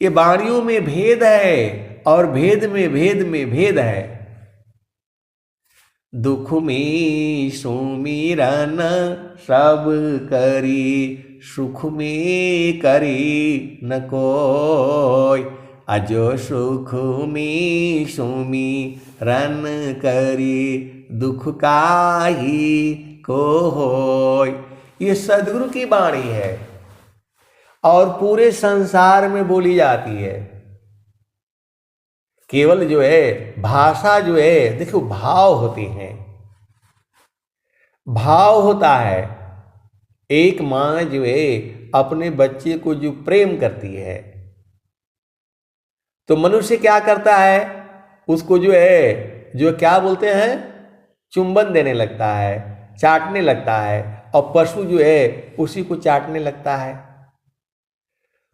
ये वाणियों में भेद है और भेद में भेद में भेद है। दुख में सुमिरन सब करी, सुख में करी न कोय, अजो सुख में सुमिरन करी, दुख काहि को होय। ये सदगुरु की वाणी है और पूरे संसार में बोली जाती है। केवल जो है भाषा जो है, देखो भाव होते हैं, भाव होता है। एक माँ जो है अपने बच्चे को जो प्रेम करती है तो मनुष्य क्या करता है, उसको जो है जो क्या बोलते हैं, चुंबन देने लगता है, चाटने लगता है, और पशु जो है उसी को चाटने लगता है।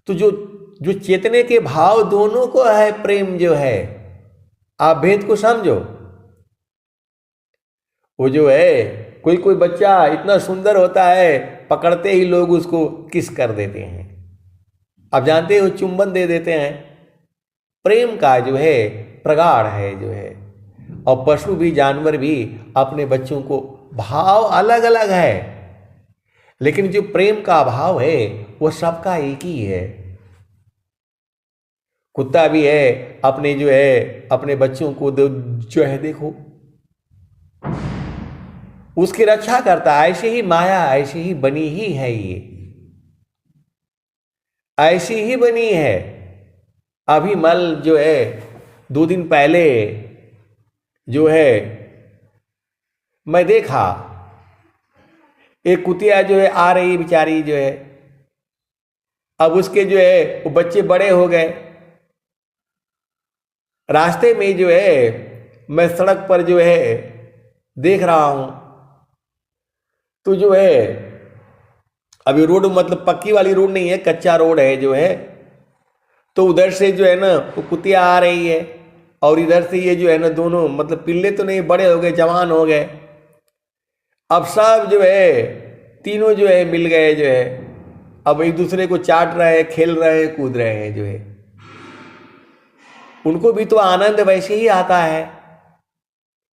तो जो चेतने के भाव दोनों को है प्रेम जो है, आप भेद को समझो। वो जो है कोई बच्चा इतना सुंदर होता है, पकड़ते ही लोग उसको किस कर देते हैं, आप जानते हो, चुंबन दे देते हैं। प्रेम का जो है प्रगाढ़ है जो है। और पशु भी, जानवर भी अपने बच्चों को, भाव अलग अलग है लेकिन जो प्रेम का भाव है वो सबका एक ही है। कुत्ता भी है अपने जो है अपने बच्चों को जो है देखो उसकी रक्षा करता है। ऐसे ही माया ऐसी ही बनी ही है, ये ऐसी ही बनी है। अभी मल जो है 2 दिन पहले जो है मैं देखा एक कुतिया जो है आ रही बेचारी जो है, अब उसके जो है वो बच्चे बड़े हो गए। रास्ते में जो है मैं सड़क पर जो है देख रहा हूं तो जो है अभी रोड मतलब पक्की वाली रोड नहीं है, कच्चा रोड है जो है। तो उधर से जो है ना वो कुतिया आ रही है और इधर से ये जो है ना दोनों मतलब पिल्ले तो नहीं, बड़े हो गए, जवान हो गए। अब सब जो है तीनों जो है मिल गए जो है, अब एक दूसरे को चाट रहे हैं, खेल रहे हैं, कूद रहे हैं जो है। उनको भी तो आनंद वैसे ही आता है।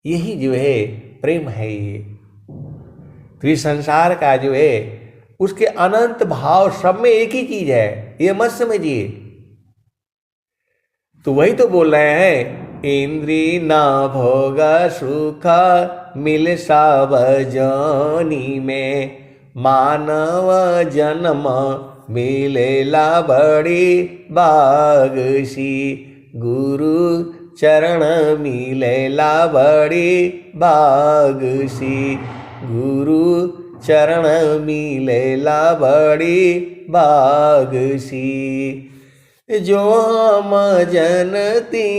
यही जो है प्रेम है। ये तो इस संसार का जो है उसके अनंत भाव सब में एक ही चीज है, ये मत समझिए। तो वही तो बोल रहे हैं, इंद्री न भोग सुख मिल सब जानी में, मानव जन्म मिलेला बड़ी बागसी, गुरु चरण मिलेला बड़ी बागसी, गुरु चरण मिलेला बड़ी बागसी। जो हम जनती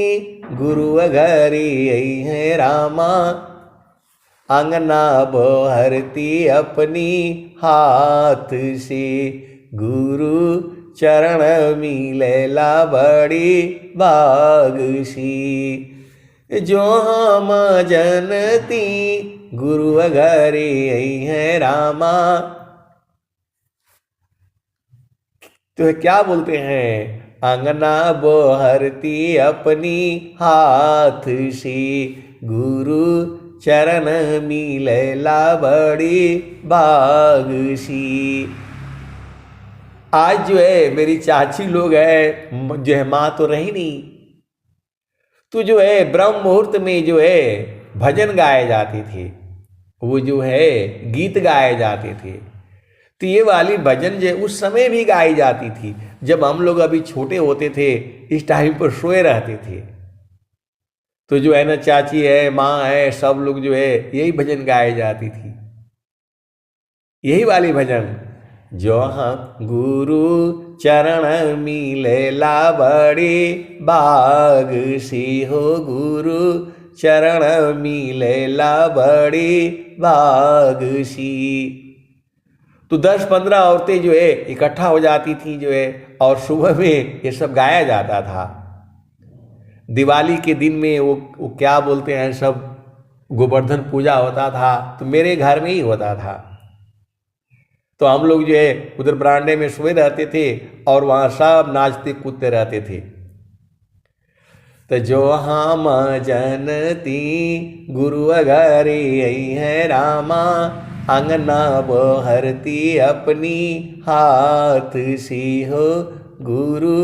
गुरु अघरी है रामा, अंगना बहरती अपनी हाथ से, गुरु चरण मिलेला बड़ी बागसी। जो हम जनती गुरु घरे है रामा। तो क्या बोलते हैं, अंगना बहरती अपनी हाथ से, गुरु चरण मिलेला बड़ी बागसी। आज जो है मेरी चाची लोग है, जो है माँ तो रही नहीं, तो जो है ब्रह्म मुहूर्त में जो है भजन गाए जाते थे, वो जो है गीत गाए जाते थे। तो ये वाली भजन जो उस समय भी गाई जाती थी जब हम लोग अभी छोटे होते थे, इस टाइम पर सोए रहते थे। तो जो है ना चाची है, माँ है, सब लोग जो है यही भजन गाए जाती थी, यही वाली भजन। जो हम गुरु चरण मिलेला बड़ी बाग सी हो, गुरु चरण मिलेला बड़ी बाग सी। तो 10-15 औरतें जो है इकट्ठा हो जाती थी जो है, और सुबह में ये सब गाया जाता था। दिवाली के दिन में वो क्या बोलते हैं, सब गोवर्धन पूजा होता था, तो मेरे घर में ही होता था। तो हम लोग जो है उधर बरामदे में सोए रहते थे और वहाँ सब नाचते कूदते रहते थे। तो जो हम जनती गुरु घरे है रामा, अंगना बहरती अपनी हाथ सी हो, गुरु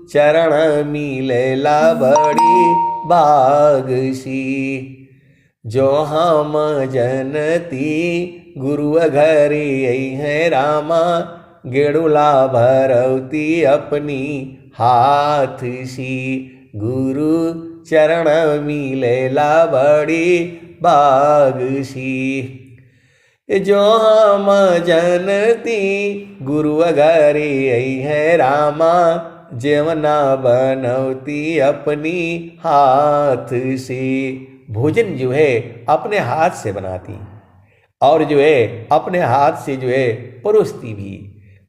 चरण मिलेला बड़ी बागसी। जो हम जनती गुरु घरे है रामा, गेड़ुला भरवती अपनी हाथ सी, गुरु चरण मिलेला बड़ी बागसी। जो हम जनती गुरु घरे है रामा, जेवना बनवती अपनी हाथ से। भोजन जो है अपने हाथ से बनाती और जो है अपने हाथ से जो है परोसती भी।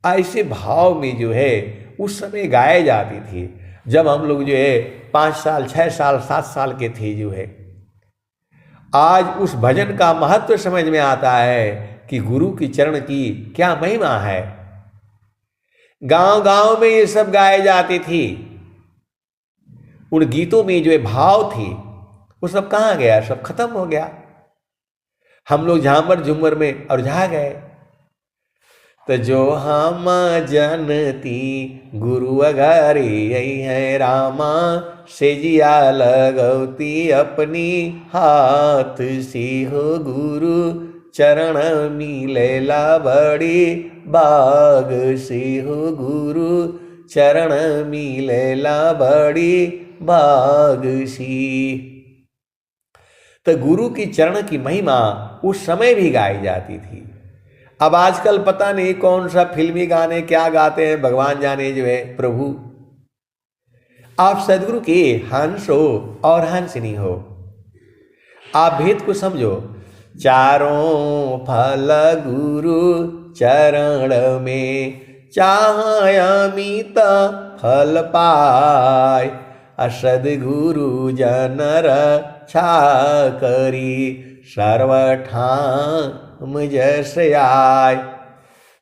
ऐसे भाव में जो है उस समय गाए जाती थी जब हम लोग जो है 5 साल 6 साल 7 साल के थे जो है। आज उस भजन का महत्व समझ में आता है कि गुरु की चरण की क्या महिमा है। गांव गांव में ये सब गाए जाती थी। उन गीतों में जो है भाव थे वो सब कहाँ गया, सब खत्म हो गया। हम लोग झामर झूमर में और जा गए। तो जो हम जनती गुरु घरे है रामा, सेजिया लगौती अपनी हाथ सी हो, गुरु चरण मिलेला बड़ी बाग सी हो, गुरु चरण मिलेला बड़ी बाग सी। तो गुरु की चरण की महिमा उस समय भी गाई जाती थी। अब आजकल पता नहीं कौन सा फिल्मी गाने क्या गाते हैं, भगवान जाने जो है प्रभु। आप सदगुरु के हंस हो और हंसनी हो। आप भेद को समझो। चारों फल गुरु चरण में, चाहे अमित फल पाय। सदगुरु जन रक्षा करी, सर्वठाम जस आय।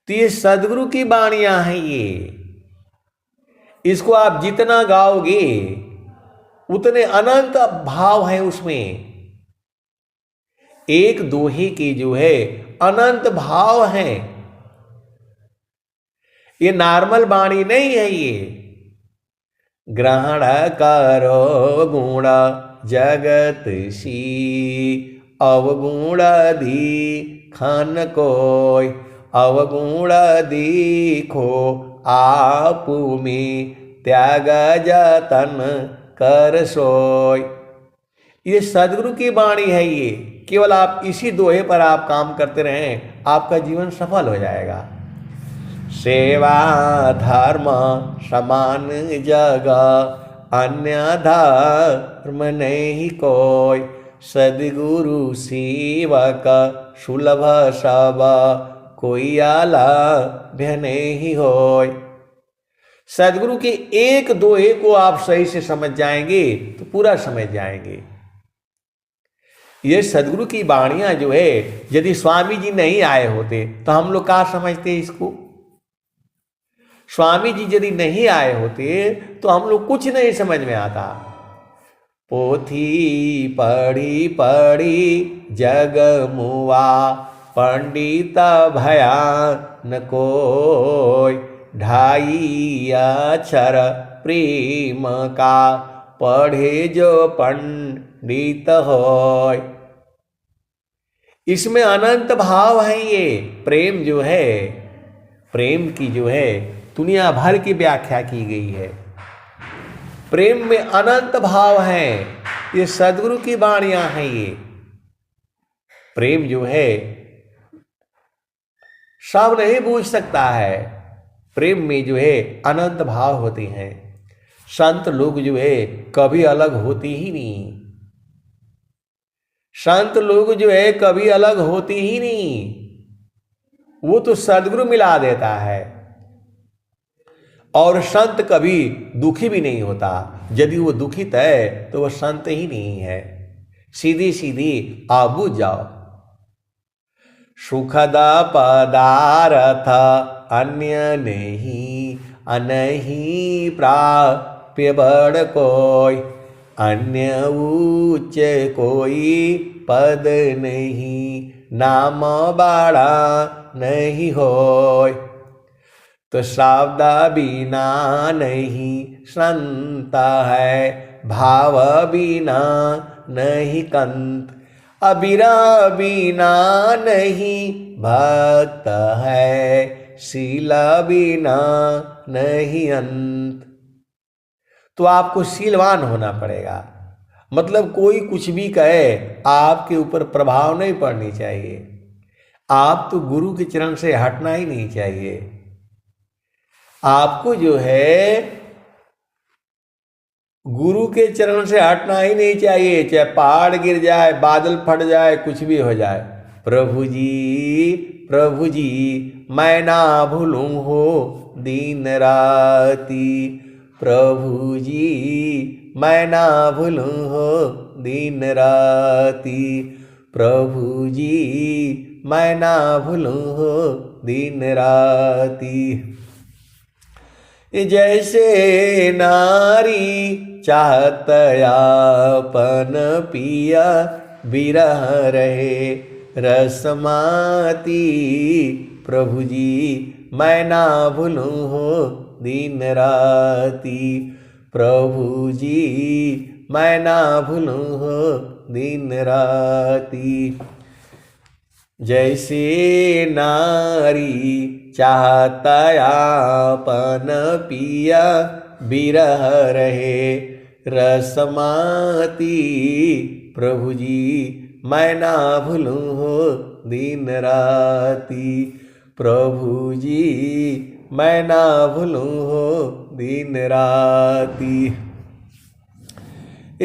तो ये सदगुरु की वाणियां हैं। ये इसको आप जितना गाओगे उतने अनंत भाव हैं उसमें। एक दोहे के जो है अनंत भाव हैं। ये नॉर्मल वाणी नहीं है। ये ग्रहण करो गुण जगत सी, अवगुण दीखन कोय। अवगुण दीखो आप में, त्याग जतन कर सोय। ये सदगुरु की वाणी है। ये केवल आप इसी दोहे पर आप काम करते रहें, आपका जीवन सफल हो जाएगा। सेवा धर्म समान जगह, अन्य धर्म नहीं कोई। सदगुरु सेवक सुलभ सब, कोई आला भय नहीं होय। सदगुरु के एक दोहे को आप सही से समझ जाएंगे तो पूरा समझ जाएंगे। ये सदगुरु की वाणियां जो है, यदि स्वामी जी नहीं आए होते तो हम लोग क्या समझते इसको। स्वामी जी यदि नहीं आए होते तो हम लोग कुछ नहीं समझ में आता। पोथी पढ़ी पढ़ी जग मुआ, पंडित भया न कोय, ढाई अक्षर प्रेम का, पढ़े जो पंडित होय। इसमें अनंत भाव है। ये प्रेम जो है, प्रेम की जो है दुनिया भर की व्याख्या की गई है। प्रेम में अनंत भाव है। ये सदगुरु की वाणियां हैं। ये प्रेम जो है सब नहीं बूझ सकता है। प्रेम में जो है अनंत भाव होते हैं। संत लोग जो है कभी अलग होते ही नहीं। संत लोग जो है कभी अलग होते ही नहीं। वो तो सदगुरु मिला देता है। और संत कभी दुखी भी नहीं होता। यदि वो दुखित है तो वो संत ही नहीं है। सीधी सीधी आप बुझ जाओ। सुखद पदार्थ अन्य नहीं, अनहि प्राप्य बड़ कोय, अन्य उच्च कोई पद नहीं, नाम बड़ा नहीं होय। तो शब्द बिना नहीं संत है, भाव बिना नहीं कंत, अबीरा बिना नहीं भक्त है, शीला बिना नहीं अंत। तो आपको शीलवान होना पड़ेगा। मतलब कोई कुछ भी कहे आपके ऊपर प्रभाव नहीं पड़नी चाहिए। आप तो गुरु के चरण से हटना ही नहीं चाहिए। आपको जो है गुरु के चरण से हटना ही नहीं चाहिए। चाहे पहाड़ गिर जाए, बादल फट जाए, कुछ भी हो जाए। प्रभु जी मैं ना भूलूं हो दिन राती, प्रभु जी मैं ना भूलूं हो दिन राती, प्रभु जी मैं ना भूलूं हो दिन राती। जैसे नारी चाहत आपन पिया, बिरह रहे रसमाती, प्रभु जी मैं ना भूलूं हो दिन राती, प्रभु जी मैं ना भूलूं हो दिन राती। जैसे नारी चाहता आपन पिया, बिरह रहे रसमाती, प्रभु जी मैं ना भूलूं हो दिन राती, प्रभु जी मैं ना भूलूं हो दिन राती।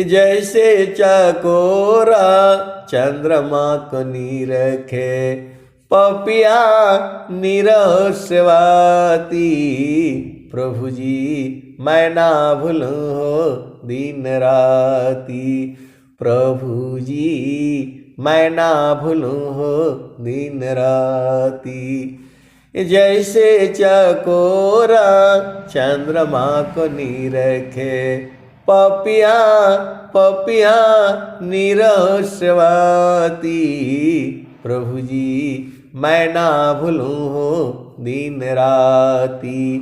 जैसे चकोरा चंद्रमा को निरखे, पपिया निरस्वाती, प्रभु जी मैं ना भूलूं हो दिन राती, प्रभु जी मैं ना भूलूं हो दिन राती। जैसे चकोरा चंद्रमा को निरखे, पपिया निरस्वाती, प्रभु जी मैं ना भूलूं हो दिन राती,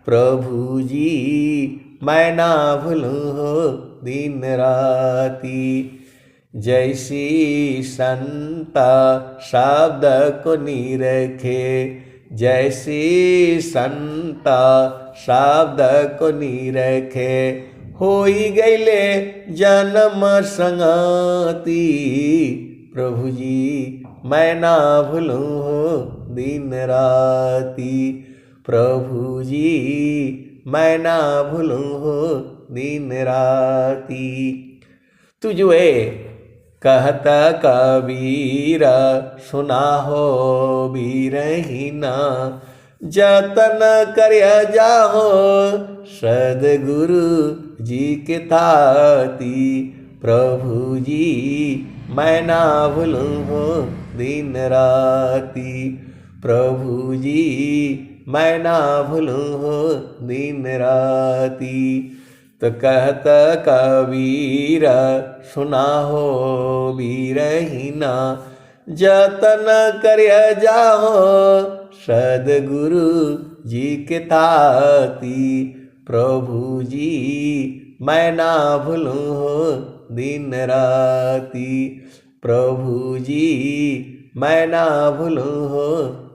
प्रभु जी मैं ना भूलूं हो दिन राती। जैसी संता शब्द को निरखे, जैसी संता शब्द को निरखे, होई गईले जन्म संगाती, प्रभु जी मैं ना भूलूं हो दिन राती, प्रभु जी मैं ना भूलूं हो दिन राती। तू जो है कहत कबीर सुना हो बीरहीना, जतन कर जाहो सदगुरु जी के ताती, प्रभु जी मैं ना भूलूं हो दिन राती, प्रभु जी मैं ना भूलूं हो दिन राती। तो कहत कबीर सुना हो बीरहीना, जतन कर जाहो सदगुरु जी के ताती, प्रभु जी मैं ना भूलूं हो दिन राती, प्रभु जी मैं ना भूलूं हो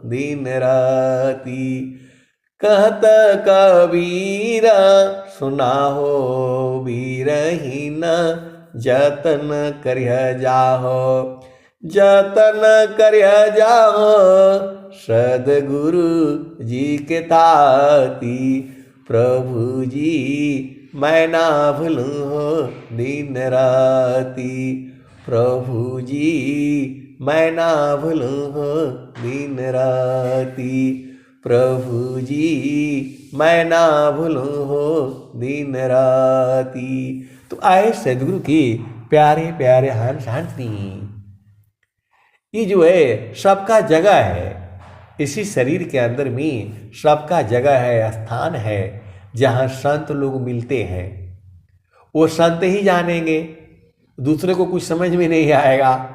दिन राती। कहत कबीर सुना हो बीरहीना, जतन कर जाहो, जतन कर जाहो सदगुरु जी के ताती, प्रभु जी मैं ना भूलूं हो दिन राती, प्रभु जी मैं ना भूलूं हो दिन राती, प्रभु जी मैं ना भूलूं हो दिन राती। तो आए सदगुरु की प्यारे प्यारे हंस हंसनी, ये जो है सबका जगह है, इसी शरीर के अंदर में सबका जगह है, स्थान है जहाँ संत लोग मिलते हैं। वो संत ही जानेंगे, दूसरे को कुछ समझ में नहीं आएगा,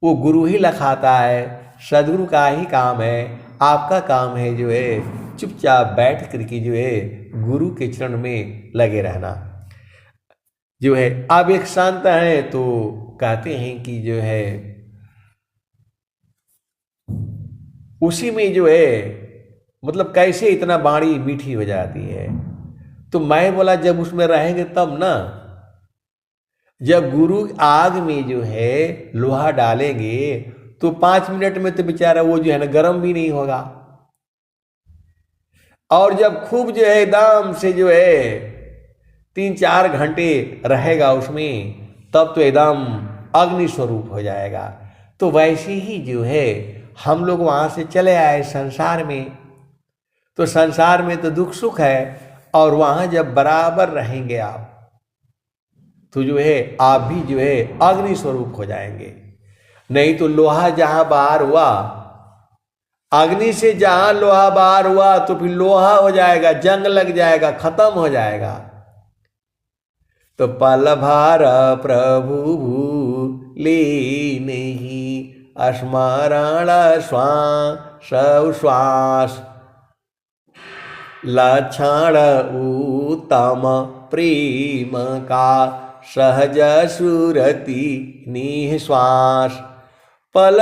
वो गुरु ही लखाता है। सदगुरु का ही काम है, आपका काम है जो है चुपचाप बैठ करके जो है गुरु के चरण में लगे रहना। जो है आप एक संत हैं तो कहते हैं कि जो है उसी में जो है मतलब कैसे इतना बाणी मीठी हो जाती है। तो मैं बोला जब उसमें रहेंगे तब ना, जब गुरु आग में जो है लोहा डालेंगे तो 5 मिनट में तो बेचारा वो जो है ना गर्म भी नहीं होगा, और जब खूब जो है एकदम से जो है 3-4 घंटे रहेगा उसमें तब तो एकदम अग्नि स्वरूप हो जाएगा। तो वैसे ही जो है हम लोग वहाँ से चले आए संसार में, तो संसार में तो दुख सुख है, और वहाँ जब बराबर रहेंगे आप तो जो है आप भी जो है अग्नि स्वरूप हो जाएंगे। नहीं तो लोहा जहाँ बाहर हुआ, अग्नि से जहाँ लोहा बाहर हुआ तो फिर लोहा हो जाएगा, जंग लग जाएगा, खत्म हो जाएगा। तो पल भार प्रभु ली नहीं, स्मरण श्वास लक्षण उत्तम प्रेम का, सहज सुरति निश्वास। पल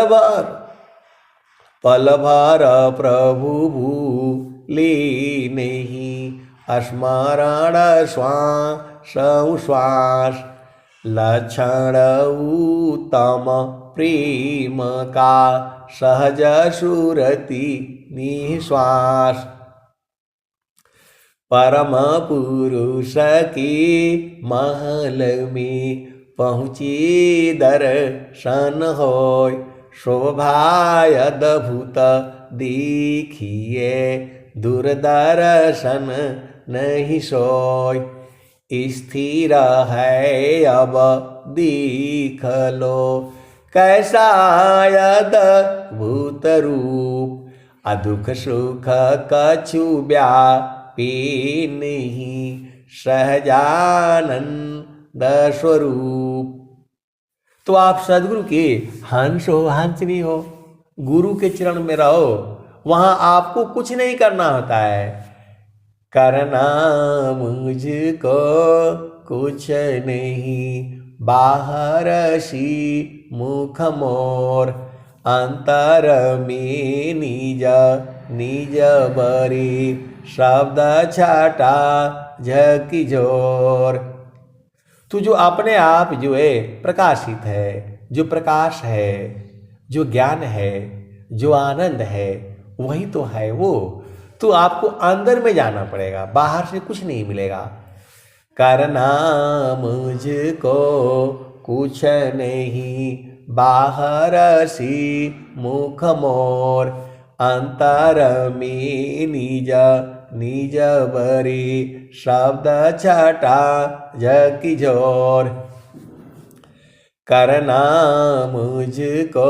भर प्रभु भूले नहीं, स्मरण श्वास लक्षण उत्तम प्रेम का, सहज सुरति निश्वास। परम पुरुष के महल में पहुँचे दर्शन होय, शोभाय अद्भुत देखिए दूरदर्शन नहीं सोय। स्थिर है अब देख लो कैसा अद्भुत रूप, दुख सुख कछु व्यापी नहीं, सहजानंद स्वरूप। तो आप सदगुरु के हंस हो, हंसनी हो, गुरु के चरण में रहो, वहां आपको कुछ नहीं करना होता है। करना मुझको कुछ नहीं, बाहर सी मुख मोर, अंतर में निज निज बरी, शब्द छटा झकी जोर। तो जो अपने आप जो है प्रकाशित है, जो प्रकाश है, जो ज्ञान है, जो आनंद है, वही तो है वो। तो आपको अंदर में जाना पड़ेगा, बाहर से कुछ नहीं मिलेगा। करना मुझको कुछ नहीं, बाहर सी मुख मोर, अंतर में निज निज बरी, शब्द छटा जकी जोर, करना मुझको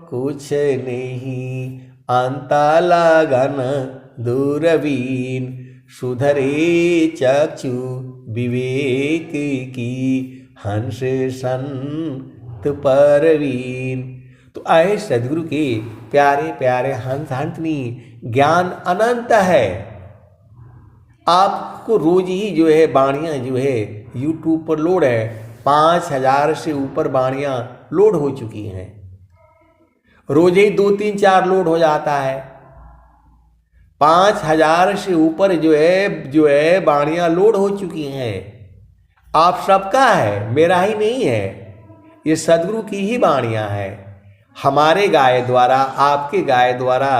कुछ नहीं, अंता लगन दूरबीन, सुधरे चक्षु विवेक की, हंस संत परवीन। तो आए सदगुरु के प्यारे प्यारे हंस हंसनी, ज्ञान अनंत है। आपको रोज ही जो है वाणियाँ जो है यूट्यूब पर लोड है, 5000 से ऊपर वाणियाँ लोड हो चुकी हैं। रोज ही 2 3 4 लोड हो जाता है। 5000 से ऊपर जो है वाणियाँ लोड हो चुकी हैं। आप सबका है, मेरा ही नहीं है, ये सदगुरु की ही वाणियाँ है। हमारे गाय द्वारा, आपके गाय द्वारा,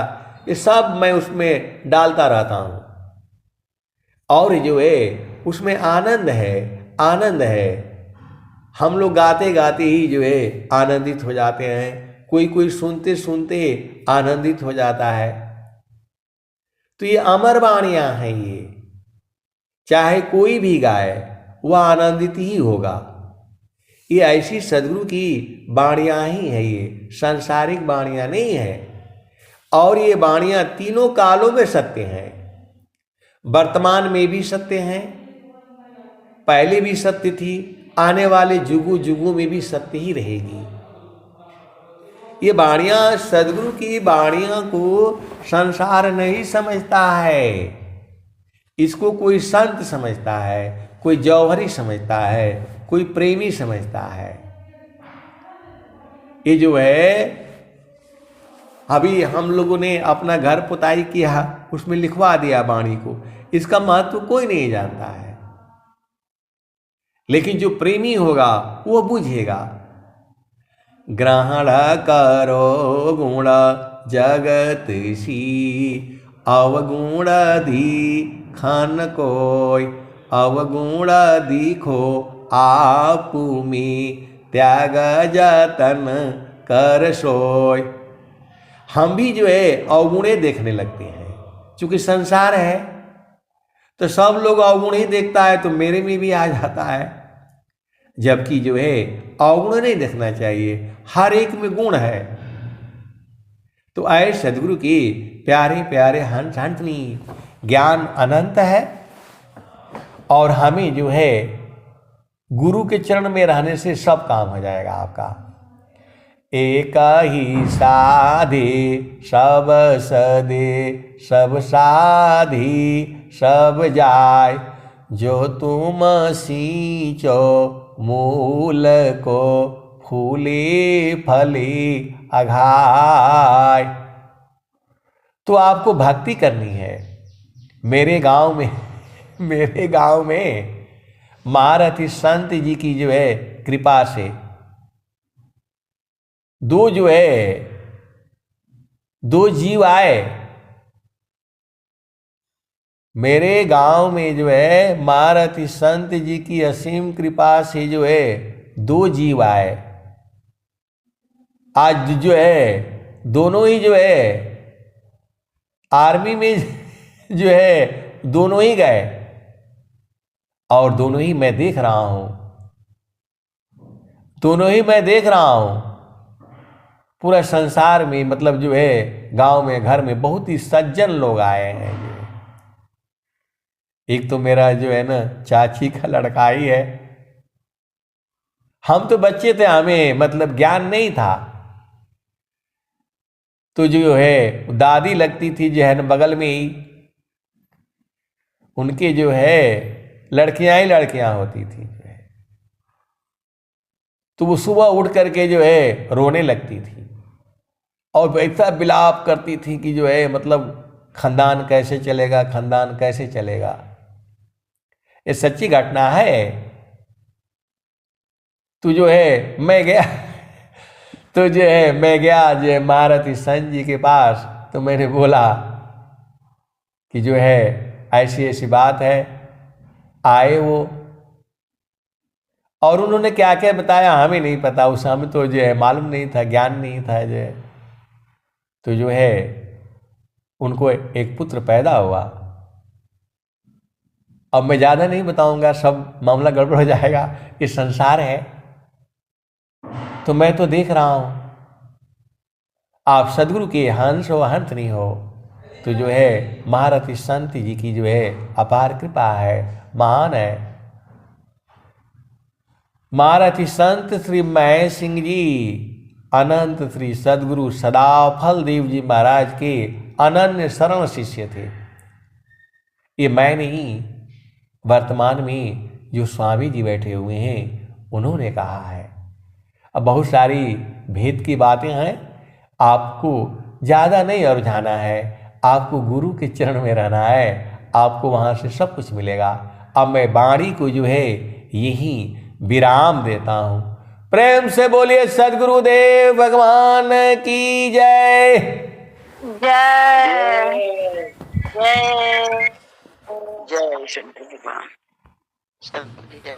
ये सब मैं उसमें डालता रहता हूँ और जो है उसमें आनंद है, आनंद है। हम लोग गाते गाते ही जो है आनंदित हो जाते हैं, कोई कोई सुनते सुनते आनंदित हो जाता है। तो ये अमर वाणियाँ हैं, ये चाहे कोई भी गाए वह आनंदित ही होगा। ये ऐसी सदगुरु की वाणियाँ ही है, ये सांसारिक वाणियाँ नहीं है। और ये वाणियाँ तीनों कालों में सत्य हैं, वर्तमान में भी सत्य हैं, पहले भी सत्य थी, आने वाले जुगों जुगों में भी सत्य ही रहेगी। ये वाणियाँ, सदगुरु की वाणियाँ को संसार नहीं समझता है। इसको कोई संत समझता है, कोई जौहरी समझता है, कोई प्रेमी समझता है। ये जो है अभी हम लोगों ने अपना घर पुताई किया, उसमें लिखवा दिया वाणी को, इसका महत्व कोई नहीं जानता है। लेकिन जो प्रेमी होगा वो बुझेगा। ग्रहण करो गुण जगत सी, अवगुण दिखन कोय, अवगुण दिखो आप में, त्याग जतन कर सोय। हम भी जो है अवगुणे देखने लगते हैं, क्योंकि संसार है तो सब लोग अवगुण ही देखता है, तो मेरे में भी आ जाता है। जबकि जो है अवगुण नहीं देखना चाहिए, हर एक में गुण है। तो आए सदगुरु की प्यारे प्यारे हंस हंसनी, ज्ञान अनंत है। और हमें जो है गुरु के चरण में रहने से सब काम हो जाएगा आपका। एक ही साधे सब सदे, सब साधी सब जाय, जो तुम सींचो मूल को, फूले फले अघाय। तो आपको भक्ति करनी है। मेरे गांव में महारथी संत जी की जो है कृपा से दो जीव आए। मेरे गांव में जो है महारथी संत जी की असीम कृपा से जो है 2 जीव आए। आज जो है दोनों ही जो है आर्मी में जो है दोनों ही गए, और दोनों ही मैं देख रहा हूं, दोनों ही मैं देख रहा हूं। पूरा संसार में मतलब जो है गांव में, घर में बहुत ही सज्जन लोग आए हैं। एक तो मेरा जो है ना चाची का लड़का ही है। हम तो बच्चे थे, हमें मतलब ज्ञान नहीं था, तो जो है दादी लगती थी जो है ना बगल में ही, उनके जो है लड़कियां ही लड़कियां होती थी। तो वो सुबह उठ करके जो है रोने लगती थी और ऐसा विलाप करती थी कि जो है मतलब खानदान कैसे चलेगा, खानदान कैसे चलेगा। ये सच्ची घटना है। तो जो है मैं गया तो जो है मैं गया जो है महारथी संत जी के पास, तो मैंने बोला कि जो है ऐसी ऐसी बात है। आए वो और उन्होंने क्या क्या बताया हमें नहीं पता, उस हमें तो जो है मालूम नहीं था, ज्ञान नहीं था जो है। तो जो है उनको एक पुत्र पैदा हुआ। अब मैं ज़्यादा नहीं बताऊंगा, सब मामला गड़बड़ हो जाएगा। ये संसार है, तो मैं तो देख रहा हूं आप सदगुरु के हंस हो हंत नहीं हो। तो जो है महारथी संत जी की जो है अपार कृपा है, महान है। महारथी संत श्री महेश सिंह जी अनंत श्री सदगुरु सदाफल देव जी महाराज के अनन्य शरण शिष्य थे। ये मैं नहीं, वर्तमान में जो स्वामी जी बैठे हुए हैं उन्होंने कहा है। अब बहुत सारी भेद की बातें हैं, आपको ज़्यादा नहीं उलझाना है, आपको गुरु के चरण में रहना है, आपको वहाँ से सब कुछ मिलेगा। अब मैं वाणी को जो है यही विराम देता हूँ। प्रेम से बोलिए सदगुरुदेव भगवान की जय। जय जय जय शंकर भगवान। सब जय।